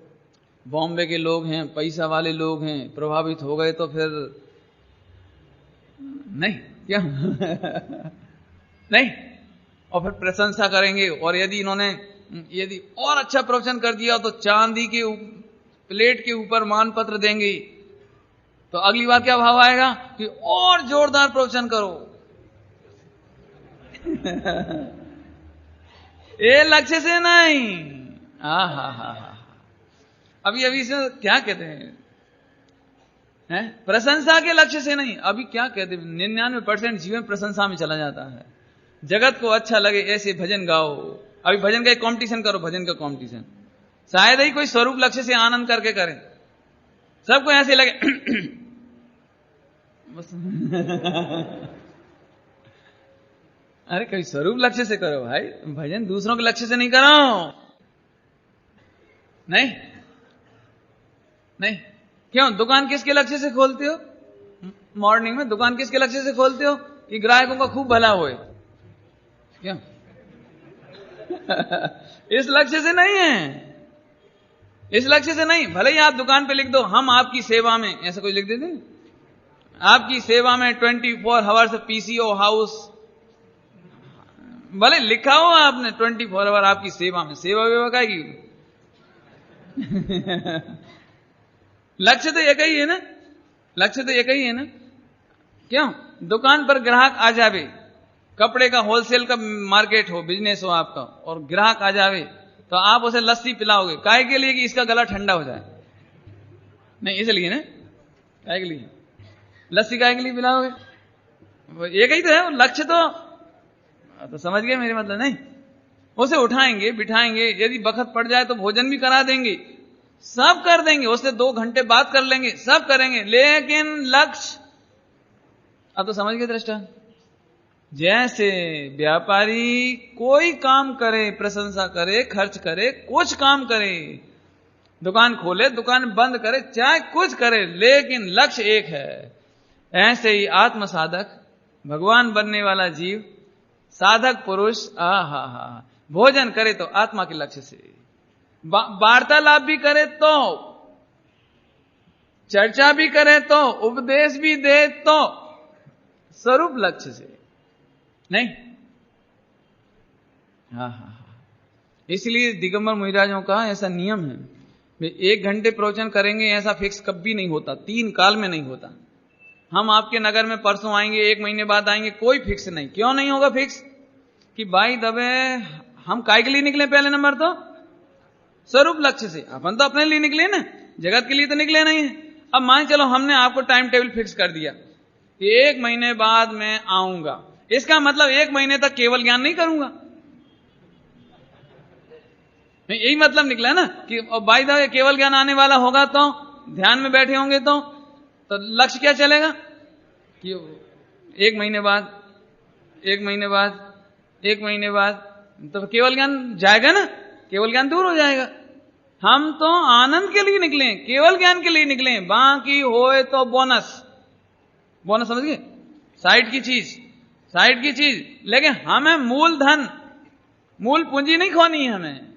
बॉम्बे के लोग हैं, पैसा वाले लोग हैं, प्रभावित हो गए तो फिर नहीं, क्या? नहीं। और फिर प्रशंसा करेंगे, और यदि और अच्छा प्रवचन कर दिया तो चांदी के प्लेट के ऊपर मान पत्र देंगे, तो अगली बार क्या भाव आएगा कि और जोरदार प्रवचन करो। ये लक्ष्य से नहीं। हा। अभी से क्या कहते हैं? प्रशंसा के लक्ष्य से नहीं। अभी क्या कहते हैं, 99% जीवन प्रशंसा में चला जाता है। जगत को अच्छा लगे ऐसे भजन गाओ। अभी भजन का एक कंपटीशन करो, भजन का कंपटीशन, शायद ही कोई स्वरूप लक्ष्य से आनंद करके करे। सबको ऐसे लगे बस। अरे कोई स्वरूप लक्ष्य से करो भाई, भजन दूसरों के लक्ष्य से नहीं करो। नहीं। क्यों? दुकान किसके लक्ष्य से खोलते हो? मॉर्निंग में दुकान किसके लक्ष्य से खोलते हो कि ग्राहकों का खूब भला होए? क्यों? इस लक्ष्य से नहीं है, इस लक्ष्य से नहीं। भले ही आप दुकान पे लिख दो, हम आपकी सेवा में, ऐसा कोई लिख देते, आपकी सेवा में 24 आवर्स पीसीओ हाउस, भले लिखा हो आपने 24 आवर आपकी सेवा में, सेवा वेवा का की। लक्ष्य तो एक ही है ना, लक्ष्य तो एक ही है ना। क्यों? दुकान पर ग्राहक आ जावे, कपड़े का होलसेल का मार्केट हो, बिजनेस हो आपका, और ग्राहक आ जावे तो आप उसे लस्सी पिलाओगे, काहे के लिए? कि इसका गला ठंडा हो जाए। नहीं, इसलिए ना, काहे के लिए लस्सी काहे के लिए पिलाओगे? एक ही तो है लक्ष्य। तो समझ गए मेरे मतलब? नहीं, उसे उठाएंगे, बिठाएंगे, यदि वक्त पड़ जाए तो भोजन भी करा देंगे, सब कर देंगे, उससे 2 घंटे बात कर लेंगे, सब करेंगे, लेकिन लक्ष्य। अब तो समझ गए दृष्टा? जैसे व्यापारी कोई काम करे, प्रशंसा करे, खर्च करे, कुछ काम करे, दुकान खोले, दुकान बंद करे, चाहे कुछ करे, लेकिन लक्ष्य एक है। ऐसे ही आत्म साधक, भगवान बनने वाला जीव, साधक पुरुष, भोजन करे तो आत्मा के लक्ष्य से, वार्तालाप भी करे तो, चर्चा भी करे तो, उपदेश भी दे तो, स्वरूप लक्ष्य से नहीं। इसलिए दिगंबर मुनिराजों का ऐसा नियम है, वे 1 घंटे प्रवचन करेंगे, ऐसा फिक्स कभी नहीं होता, 3 काल में नहीं होता। हम आपके नगर में परसों आएंगे, 1 महीने बाद आएंगे, कोई फिक्स नहीं। क्यों नहीं होगा फिक्स? कि भाई दबे हम काय के लिए निकले? पहले नंबर तो स्वरूप लक्ष्य से, अपन तो अपने लिए निकले ना, जगत के लिए तो निकले नहीं है। अब मान चलो हमने आपको टाइम टेबल फिक्स कर दिया कि 1 महीने बाद मैं आऊंगा, इसका मतलब 1 महीने तक केवल ज्ञान नहीं करूंगा, यही मतलब निकला ना कि भाई दा केवल ज्ञान आने वाला होगा तो ध्यान में बैठे होंगे तो लक्ष्य क्या चलेगा कि 1 महीने बाद, 1 महीने बाद, 1 महीने बाद तो केवल ज्ञान जाएगा ना, केवल ज्ञान दूर हो जाएगा। हम तो आनंद के लिए निकले, केवल ज्ञान के लिए निकले, बाकी होए तो बोनस, बोनस समझ गए, साइड की चीज, साइड की चीज, लेकिन हमें मूलधन, मूल पूंजी नहीं खोनी है हमें।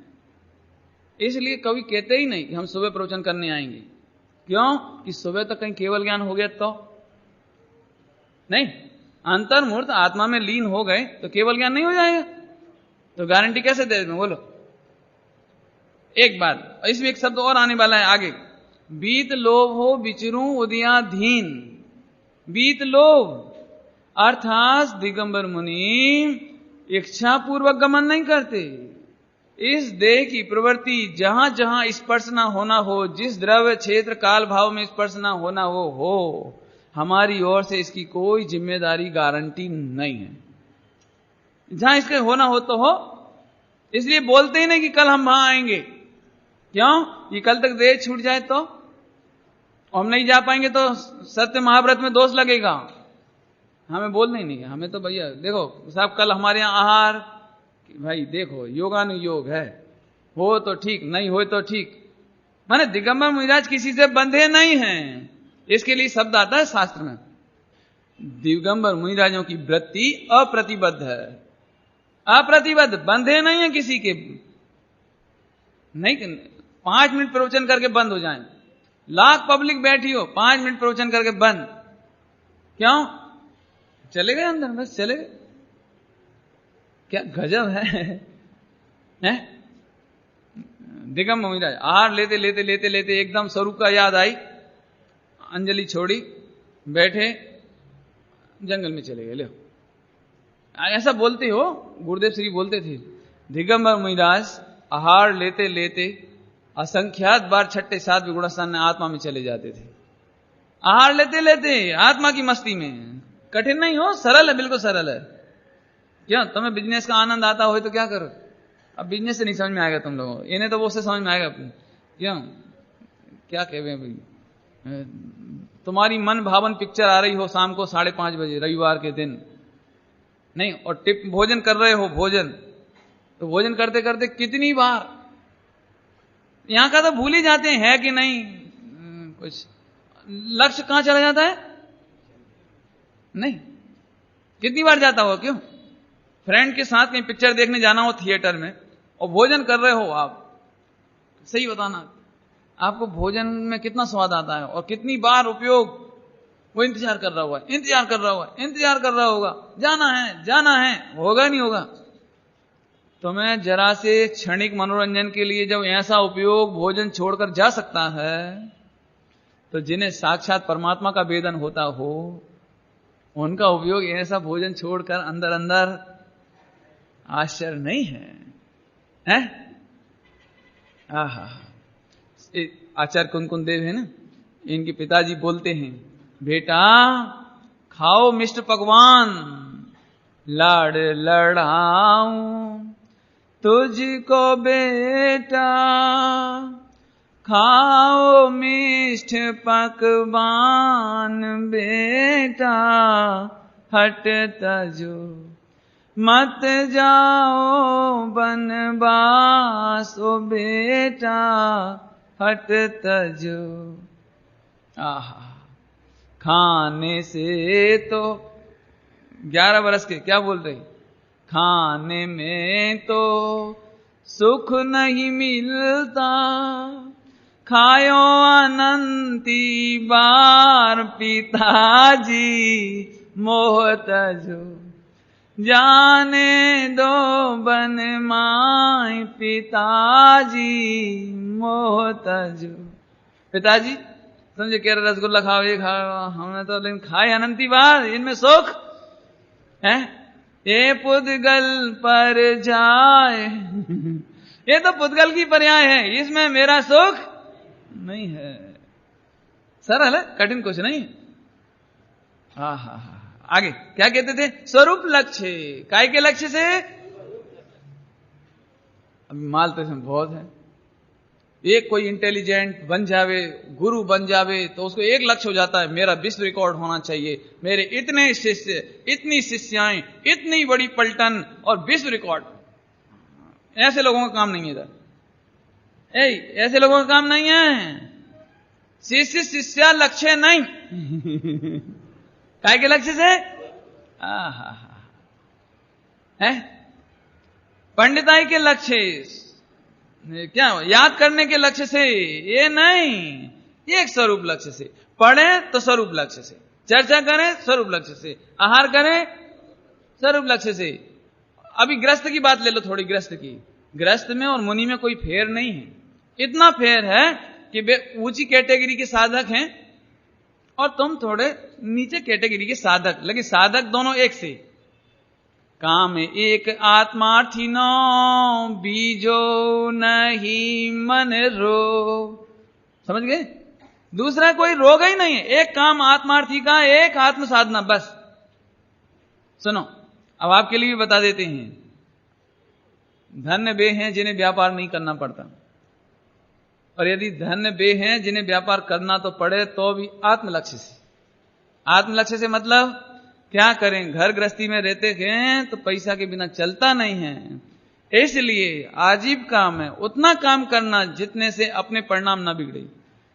इसलिए कभी कहते ही नहीं कि हम सुबह प्रवचन करने आएंगे। क्यों? कि सुबह तक कहीं केवल ज्ञान हो गया तो नहीं, अंतर्मुहूर्त आत्मा में लीन हो गए तो केवल ज्ञान नहीं हो जाएगा। तो गारंटी कैसे दे दूं? बोलो। एक बात, इसमें एक शब्द और आने वाला है आगे, बीत लोभ हो विचरूं उदयाधीन। बीत लोभ अर्थात दिगंबर मुनि इच्छा पूर्वक गमन नहीं करते। इस देह की प्रवृत्ति जहां जहां स्पर्श ना होना हो, जिस द्रव्य क्षेत्र काल भाव में स्पर्श ना होना हो, हमारी ओर से इसकी कोई जिम्मेदारी गारंटी नहीं है। जहां इसके होना हो तो हो, इसलिए बोलते ही नहीं कि कल हम वहां आएंगे। क्यों? ये कल तक देह छूट जाए तो हम नहीं जा पाएंगे तो सत्य महाव्रत में दोष लगेगा। हमें बोलना ही नहीं है, हमें तो भैया देखो साहब कल हमारे यहां आहार, भाई देखो योगानुयोग है, हो तो ठीक, नहीं हो तो ठीक। माने दिगंबर मुनिराज किसी से बंधे नहीं हैं, इसके लिए शब्द आता है शास्त्र में, दिगंबर मुनिराजों की वृत्ति अप्रतिबद्ध है। अप्रतिबद्ध, बंधे नहीं है किसी के, नहीं 5 मिनट प्रवचन करके बंद हो जाएं, लाख पब्लिक बैठी हो 5 मिनट प्रवचन करके बंद, क्यों? चले गए अंदर, बस चले गए। क्या गजब है? दिगंबर मुनिराज आहार लेते लेते लेते लेते एकदम स्वरूप का याद आई, अंजलि छोड़ी, बैठे, जंगल में चले गए। ले ऐसा बोलते हो, गुरुदेव श्री बोलते थे, दिगंबर मुनिराज आहार लेते लेते असंख्यात बार 6ठे 7वें गुणस्थान में आत्मा में चले जाते थे। आहार लेते लेते आत्मा की मस्ती में। कठिन नहीं हो, सरल है, बिल्कुल सरल है। क्या तुम्हें बिजनेस का आनंद आता हो तो क्या करो? अब बिजनेस से नहीं समझ में आएगा तुम लोगों को, इन्हें तो वो से समझ में आएगा। क्यों? क्या कह रहे भाई, तुम्हारी मन भावन पिक्चर आ रही हो शाम को 5:30 बजे रविवार के दिन, नहीं, और टिप भोजन कर रहे हो, भोजन तो भोजन करते करते कितनी बार यहां का तो भूल ही जाते हैं है कि नहीं, कुछ लक्ष्य कहां चला जाता है, नहीं, कितनी बार जाता हो? क्यों? फ्रेंड के साथ कहीं पिक्चर देखने जाना हो थिएटर में और भोजन कर रहे हो आप, सही बताना आपको भोजन में कितना स्वाद आता है और कितनी बार उपयोग, वो इंतजार कर रहा हुआ है, इंतजार कर रहा हुआ है, इंतजार कर रहा होगा, जाना है, जाना है, होगा नहीं होगा। तो मैं जरा से क्षणिक मनोरंजन के लिए जब ऐसा उपयोग भोजन छोड़कर जा सकता है, तो जिन्हें साक्षात परमात्मा का वेदन होता हो उनका उपयोग ऐसा भोजन छोड़कर अंदर अंदर आश्चर्य नहीं है? आहा, आचार्य कुनकुन देव है ना, इनके पिताजी बोलते हैं, बेटा खाओ मिष्ट पकवान, लाड़ लड़ाऊं तुझको बेटा, खाओ मिष्ट पकवान बेटा, हट तजो मत जाओ बनवास ओ बेटा, हट तजो। आहा, खाने से तो 11 बरस के क्या बोल रहे, खाने में तो सुख नहीं मिलता, खायो अनंती बार पिताजी मोह तजो। जाने दो बन माय पिताजी मोह तजो। पिताजी समझे कह रहे रसगुल्ला खाओ, ये खाओ, हमने तो लेकिन खाए अनंती बार, इनमें सुख है। ये पुद्गल पर जाए ये तो पुद्गल की पर्याय है, इसमें मेरा सुख नहीं है। सरल है, कठिन कुछ नहीं। हा हा हा। आगे क्या कहते थे? स्वरूप लक्ष्य। काय के लक्ष्य से? अभी माल तो इसमें बहुत है। एक कोई इंटेलिजेंट बन जावे, गुरु बन जावे, तो उसको एक लक्ष्य हो जाता है, मेरा विश्व रिकॉर्ड होना चाहिए, मेरे इतने शिष्य, इतनी शिष्याएं, इतनी बड़ी पलटन और विश्व रिकॉर्ड। ऐसे लोगों का काम नहीं है इधर, ऐसे लोगों का काम नहीं है। शिष्य शिष्या लक्ष्य नहीं काय के लक्ष्य से? है पंडिताई के लक्ष्य, क्या याद करने के लक्ष्य से ये नहीं, ये एक स्वरूप लक्ष्य से। पढ़े तो स्वरूप लक्ष्य से, चर्चा करें स्वरूप लक्ष्य से, आहार करें स्वरूप लक्ष्य से। अभी गृहस्थ की बात ले लो थोड़ी, गृहस्थ की। गृहस्थ में और मुनि में कोई फेर नहीं है। इतना फेर है कि वे ऊंची कैटेगरी के साधक हैं और तुम थोड़े नीचे कैटेगरी के साधक, लेकिन साधक दोनों एक से। काम एक आत्मार्थी नो बीजो नहीं मन रो। समझ गए? दूसरा कोई रोग ही नहीं है, एक काम आत्मार्थी का, एक आत्म साधना, बस। सुनो अब आपके लिए भी बता देते हैं। धन्य वे हैं जिन्हें व्यापार नहीं करना पड़ता, और यदि धन्य वे हैं जिन्हें व्यापार करना तो पड़े तो भी आत्मलक्ष्य से। आत्मलक्ष्य से मतलब क्या करें, घर गृहस्थी में रहते हैं तो पैसा के बिना चलता नहीं है, इसलिए आजीव काम है उतना काम करना जितने से अपने परिणाम ना बिगड़े,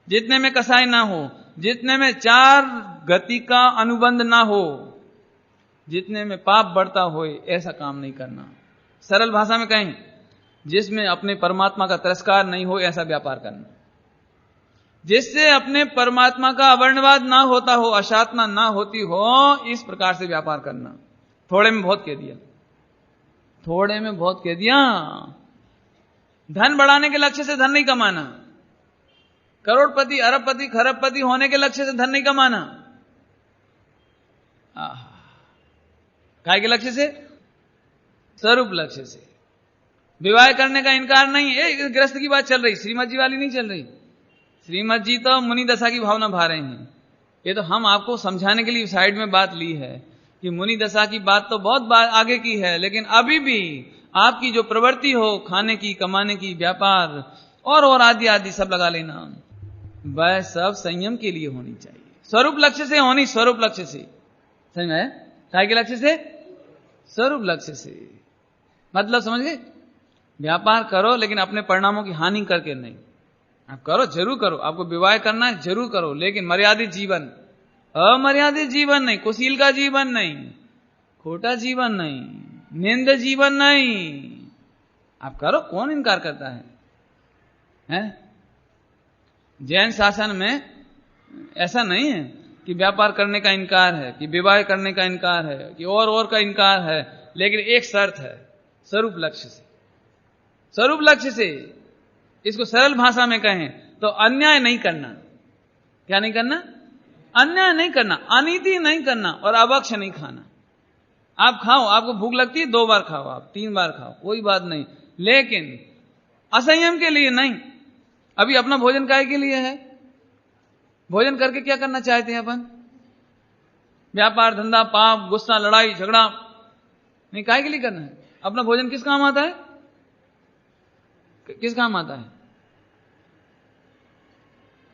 जितने में कसाई ना हो, जितने में चार गति का अनुबंध ना हो, जितने में पाप बढ़ता हो, ऐसा काम नहीं करना। सरल भाषा में कहें, जिसमें अपने परमात्मा का तिरस्कार नहीं हो, ऐसा व्यापार करना। जिससे अपने परमात्मा का अवर्णवाद ना होता हो, अशातना ना होती हो, इस प्रकार से व्यापार करना। थोड़े में बहुत कह दिया, थोड़े में बहुत कह दिया। धन बढ़ाने के लक्ष्य से धन नहीं कमाना, करोड़पति अरबपति खरबपति होने के लक्ष्य से धन नहीं कमाना। काय के लक्ष्य से? स्वरूप लक्ष्य से। विवाह करने का इनकार नहीं है। गृहस्थ की बात चल रही, श्रीमद जी वाली नहीं चल रही। श्रीमद जी तो मुनि दशा की भावना भा रहे हैं। ये तो हम आपको समझाने के लिए साइड में बात ली है कि मुनि दशा की बात तो बहुत आगे की है, लेकिन अभी भी आपकी जो प्रवृत्ति हो, खाने की, कमाने की, व्यापार और आदि आदि सब लगा लेना, वह सब संयम के लिए होनी चाहिए। स्वरूप लक्ष्य से होनी, स्वरूप लक्ष्य से। समझ में? काय के लक्ष्य से? स्वरूप लक्ष्य से। मतलब समझ गए? व्यापार करो लेकिन अपने परिणामों की हानि करके नहीं। आप करो, जरूर करो, आपको विवाह करना है जरूर करो, लेकिन मर्यादित जीवन, अमर्यादित जीवन नहीं, कुशील का जीवन नहीं, खोटा जीवन नहीं, निंद जीवन नहीं। आप करो, कौन इनकार करता है? जैन शासन में ऐसा नहीं है कि व्यापार करने का इनकार है, कि विवाह करने का इनकार है, कि और का इनकार है, लेकिन एक शर्त है, स्वरूप लक्ष्य से। स्वरूप लक्ष्य से, इसको सरल भाषा में कहें तो अन्याय नहीं करना। क्या नहीं करना? अन्याय नहीं करना, अनीति नहीं करना और अभक्ष नहीं खाना। आप खाओ, आपको भूख लगती है 2 बार खाओ, आप 3 बार खाओ, कोई बात नहीं, लेकिन असंयम के लिए नहीं। अभी अपना भोजन काय के लिए है? भोजन करके क्या करना चाहते हैं अपन? व्यापार धंधा, पाप, गुस्सा, लड़ाई झगड़ा नहीं, काय के लिए करना है? अपना भोजन किस काम आता है? किस काम आता है?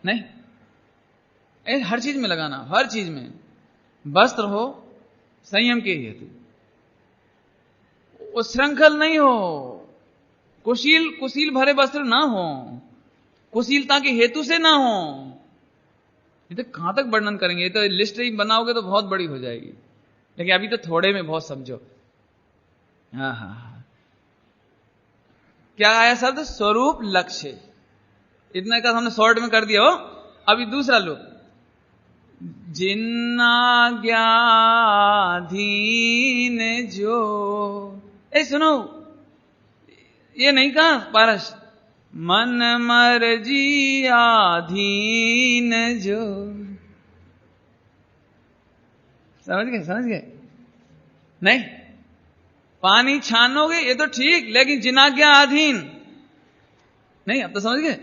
नहीं, हर चीज में लगाना, हर चीज में। वस्त्र हो संयम के हेतु, उच्छृंखल नहीं हो, कुशील भरे वस्त्र ना हो, कुशीलता के हेतु से ना हो। ये तो कहां तक वर्णन करेंगे, ये तो लिस्ट ही बनाओगे तो बहुत बड़ी हो जाएगी, लेकिन अभी तो थोड़े में बहुत समझो। हाँ, क्या आया शब्द? स्वरूप लक्ष्य। इतना का हमने शॉर्ट में कर दिया हो। अभी दूसरा लो, जिन्ना ज्ञाधीन जो, सुनो, ये नहीं कहा पारस, मन मर्जी आधीन जो। समझ गए? नहीं, पानी छानोगे ये तो ठीक, लेकिन जिनाज्ञा अधीन नहीं। अब तो समझ गए?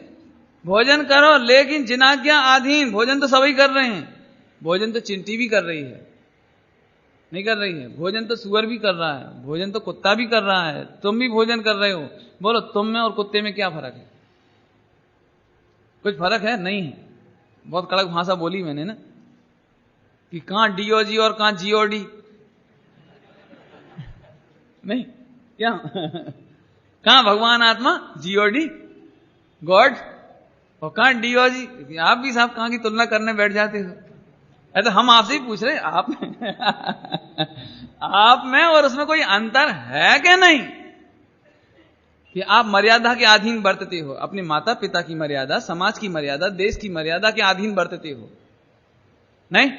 भोजन करो लेकिन जिनाज्ञा अधीन। भोजन तो सभी कर रहे हैं, भोजन तो चिंटी भी कर रही है, नहीं कर रही है? भोजन तो सुअर भी कर रहा है, भोजन तो कुत्ता भी कर रहा है, तुम भी भोजन कर रहे हो। बोलो तुम में और कुत्ते में क्या फर्क है? कुछ फर्क है? नहीं है। बहुत कड़क भाषा बोली मैंने ना, कि कहां डीओजी और कहां जीओडी। नहीं क्या? कहां भगवान आत्मा जीओडी गॉड, और कहां डीओजी। आप भी साहब कहां की तुलना करने बैठ जाते हो। तो हम आपसे ही पूछ रहे, आप में और उसमें कोई अंतर है क्या? नहीं, कि आप मर्यादा के अधीन बरतते हो, अपने माता पिता की मर्यादा, समाज की मर्यादा, देश की मर्यादा के अधीन बरतते हो, नहीं?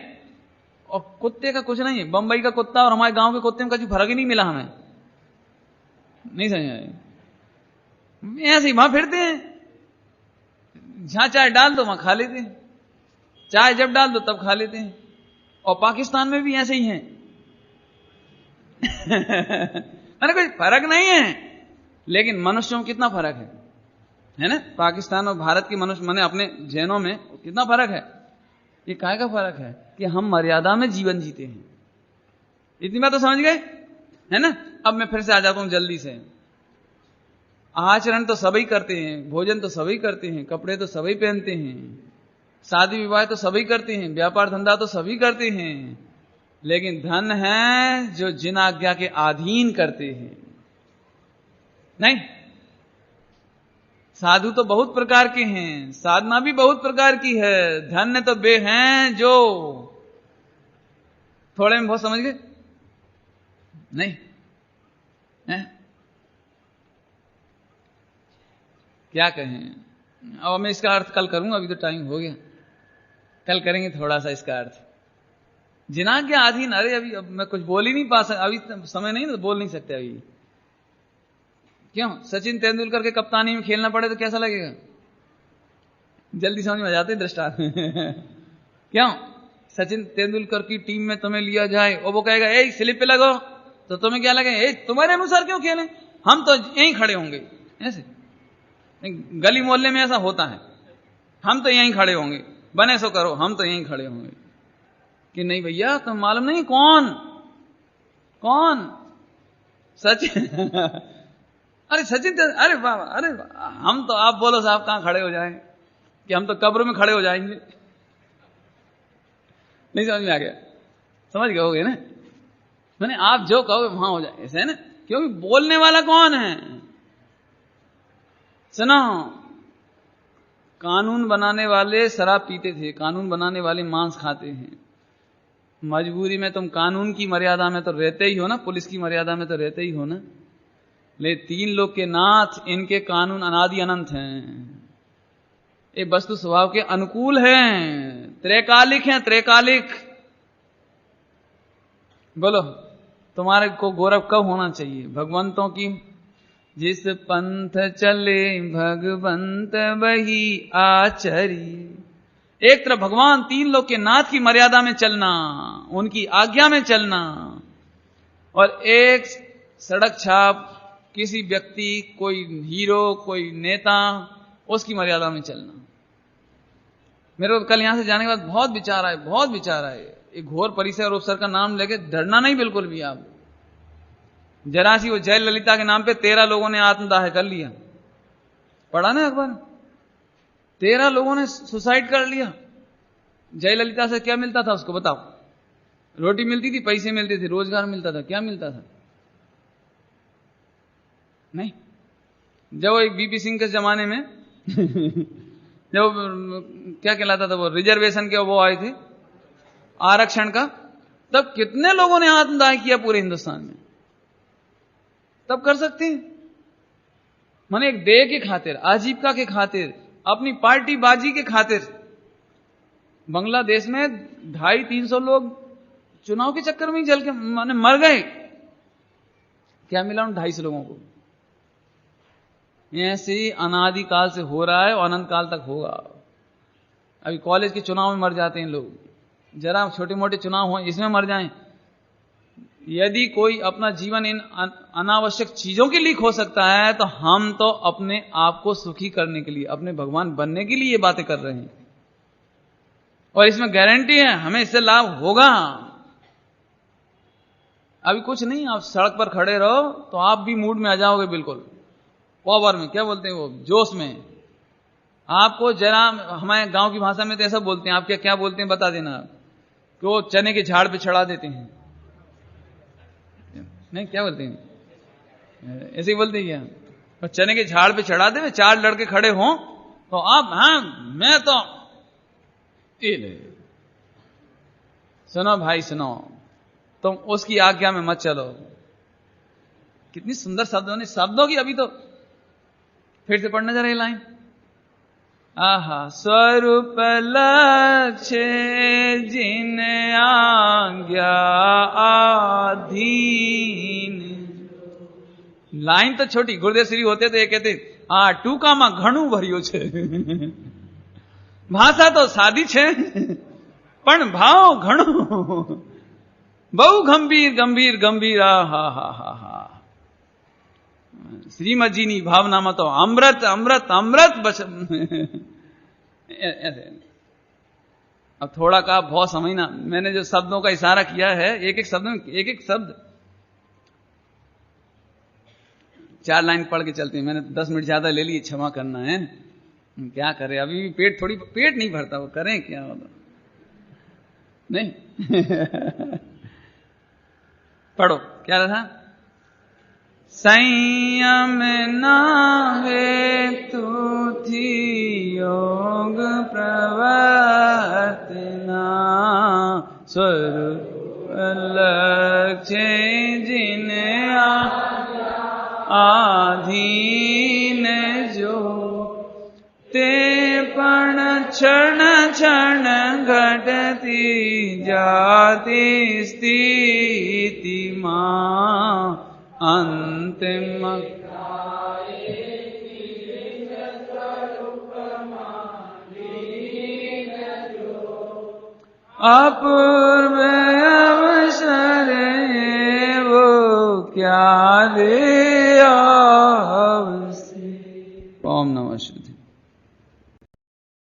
और कुत्ते का कुछ नहीं है। बंबई का कुत्ता और हमारे गांव के कुत्ते में कुछ फर्क ही नहीं मिला हमें, नहीं समझ आए? ऐसे ही वहां फिरते हैं, जहां चाय डाल दो वहां खा लेते हैं, चाय जब डाल दो तब खा लेते हैं। और पाकिस्तान में भी ऐसे ही हैं। मैंने कोई फर्क नहीं है, लेकिन मनुष्यों में कितना फर्क है ना? पाकिस्तान और भारत के मनुष्य, मैंने अपने जैनों में कितना फर्क है। ये काय का फर्क है कि हम मर्यादा में जीवन जीते हैं। इतनी बात तो समझ गए है ना? अब मैं फिर से आ जाता हूं जल्दी से। आचरण तो सभी करते हैं, भोजन तो सभी करते हैं, कपड़े तो सभी पहनते हैं, शादी विवाह तो सभी करते हैं, व्यापार धंधा तो सभी करते हैं, लेकिन धन है जो जिन आज्ञा के अधीन करते हैं। नहीं, साधु तो बहुत प्रकार के हैं, साधना भी बहुत प्रकार की है, धन्य तो वे हैं जो थोड़े में बहुत, समझ गए? नहीं है? क्या कहें? अब मैं इसका अर्थ कल करूंगा, अभी तो टाइम हो गया, कल करेंगे थोड़ा सा इसका अर्थ। जिनाज्ञा अधीन, अरे अभी अब मैं कुछ बोल ही नहीं पा सकता, अभी समय नहीं तो बोल नहीं सकते अभी। क्यों? सचिन तेंदुलकर के कप्तानी में खेलना पड़े तो कैसा लगेगा? जल्दी समझ में आ जाते दृष्टांत। क्यों? सचिन तेंदुलकर की टीम में तुम्हें लिया जाए और वो कहेगा ए स्लिप पे लगो, तो तुम्हें क्या लगे? ए तुम्हारे अनुसार क्यों खेलें, हम तो यहीं खड़े होंगे। ऐसे गली मोहल्ले में ऐसा होता है, हम तो यहीं खड़े होंगे, बने सो करो, हम तो यहीं खड़े होंगे। कि नहीं भैया, तुम मालूम नहीं कौन सचिन। अरे सचिन, अरे बाबा, अरे हम तो, आप बोलो साहब कहां खड़े हो जाएंगे? कि हम तो कब्र में खड़े हो जाएंगे। नहीं समझ में आ गया? समझ गए होगे ना? मैंने आप जो कहोगे वहां हो जाए, ऐसे है ना? क्योंकि बोलने वाला कौन है? सुनो, कानून बनाने वाले शराब पीते थे, कानून बनाने वाले मांस खाते हैं। मजबूरी में तुम कानून की मर्यादा में तो रहते ही हो ना, पुलिस की मर्यादा में तो रहते ही हो ना। ले तीन लोग के नाथ, इनके कानून अनादि अनंत हैं, ये वस्तु स्वभाव के अनुकूल हैं, त्रैकालिक हैं, त्रैकालिक। बोलो तुम्हारे को गौरव कब होना चाहिए? भगवंतों की जिस पंथ चले भगवंत वही आचरी। एक तरफ भगवान तीन लोग के नाथ की मर्यादा में चलना, उनकी आज्ञा में चलना, और एक सड़क छाप किसी व्यक्ति, कोई हीरो, कोई नेता, उसकी मर्यादा में चलना। मेरे को कल यहां से जाने के बाद बहुत विचार आए। एक घोर परिसर अफसर का नाम लेके डरना नहीं बिल्कुल भी। आप जरा सी वो जयललिता के नाम पे 13 लोगों ने आत्मदाह कर लिया, पढ़ा ना अखबार? 13 लोगों ने सुसाइड कर लिया। जयललिता से क्या मिलता था उसको बताओ? रोटी मिलती थी, पैसे मिलते थे, रोजगार मिलता था, क्या मिलता था? नहीं। जब एक बीपी सिंह के जमाने में जब क्या कहलाता था वो, रिजर्वेशन के वो आए थे, आरक्षण का, तब कितने लोगों ने आत्मदाह किया पूरे हिंदुस्तान में? तब कर सकते हैं। माने एक देह के खातिर, आजीविका के खातिर, अपनी पार्टी बाजी के खातिर। बांग्लादेश में 250-300 लोग चुनाव के चक्कर में ही जल के माने मर गए। क्या मिला उन 250 लोगों को? ऐसे ही अनादिकाल से हो रहा है और अनंत काल तक होगा। अभी कॉलेज के चुनाव में मर जाते हैं लोग, जरा छोटे मोटे चुनाव हो इसमें मर जाएं। यदि कोई अपना जीवन इन अनावश्यक चीजों के लिए खो सकता है, तो हम तो अपने आप को सुखी करने के लिए, अपने भगवान बनने के लिए ये बातें कर रहे हैं, और इसमें गारंटी है हमें इससे लाभ होगा। अभी कुछ नहीं, आप सड़क पर खड़े रहो तो आप भी मूड में आ जाओगे, बिल्कुल पावर में, क्या बोलते हैं वो, जोश में। आपको जरा, हमारे गांव की भाषा में तो ऐसा बोलते हैं, आप क्या क्या बोलते हैं बता देना, कि वो चने के झाड़ पे चढ़ा देते हैं, नहीं क्या बोलते हैं, ऐसे ही बोलते हैं क्या? और चने के झाड़ पे चढ़ा दे, 4 लड़के खड़े हों तो आप, हाँ मैं तो सुनो भाई सुनो, तुम उसकी आज्ञा में मत चलो। कितनी सुंदर शब्दों की, अभी तो फिर से पढ़ना जरा ये लाइन। आहा, स्वरूप लक्ष्य जिन आज्ञा आधीन। लाइन तो छोटी, गुरुदेव श्री होते तो ये कहते टूकाમાં ઘણું ભર્યું છે। ભાષા તો સાદી છે પણ ભાવ ઘણો, बहु गंभीर गंभीर गंभीर। हा हा हा हा, श्रीमद जी नी भावनाમાં तो अमृत अमृत अमृत बच। अब थोड़ा का बहुत समझना, मैंने जो शब्दों का इशारा किया है, एक एक शब्द में, एक एक शब्द 4 लाइन पढ़ के चलते हैं। मैंने 10 मिनट ज्यादा ले लिए, क्षमा करना है, क्या करें, अभी भी पेट नहीं भरता, वो करें क्या नहीं। पढ़ो, क्या था? संयम ना है तू थी योग प्रवर्तना, स्वरूप लक्ष्य जिन आधीन जो, ते पण क्षण क्षण घटती जाती स्थिति मां अंतिम। अपूर्व अवसर वो क्या दे। ओम नमः शिवाय।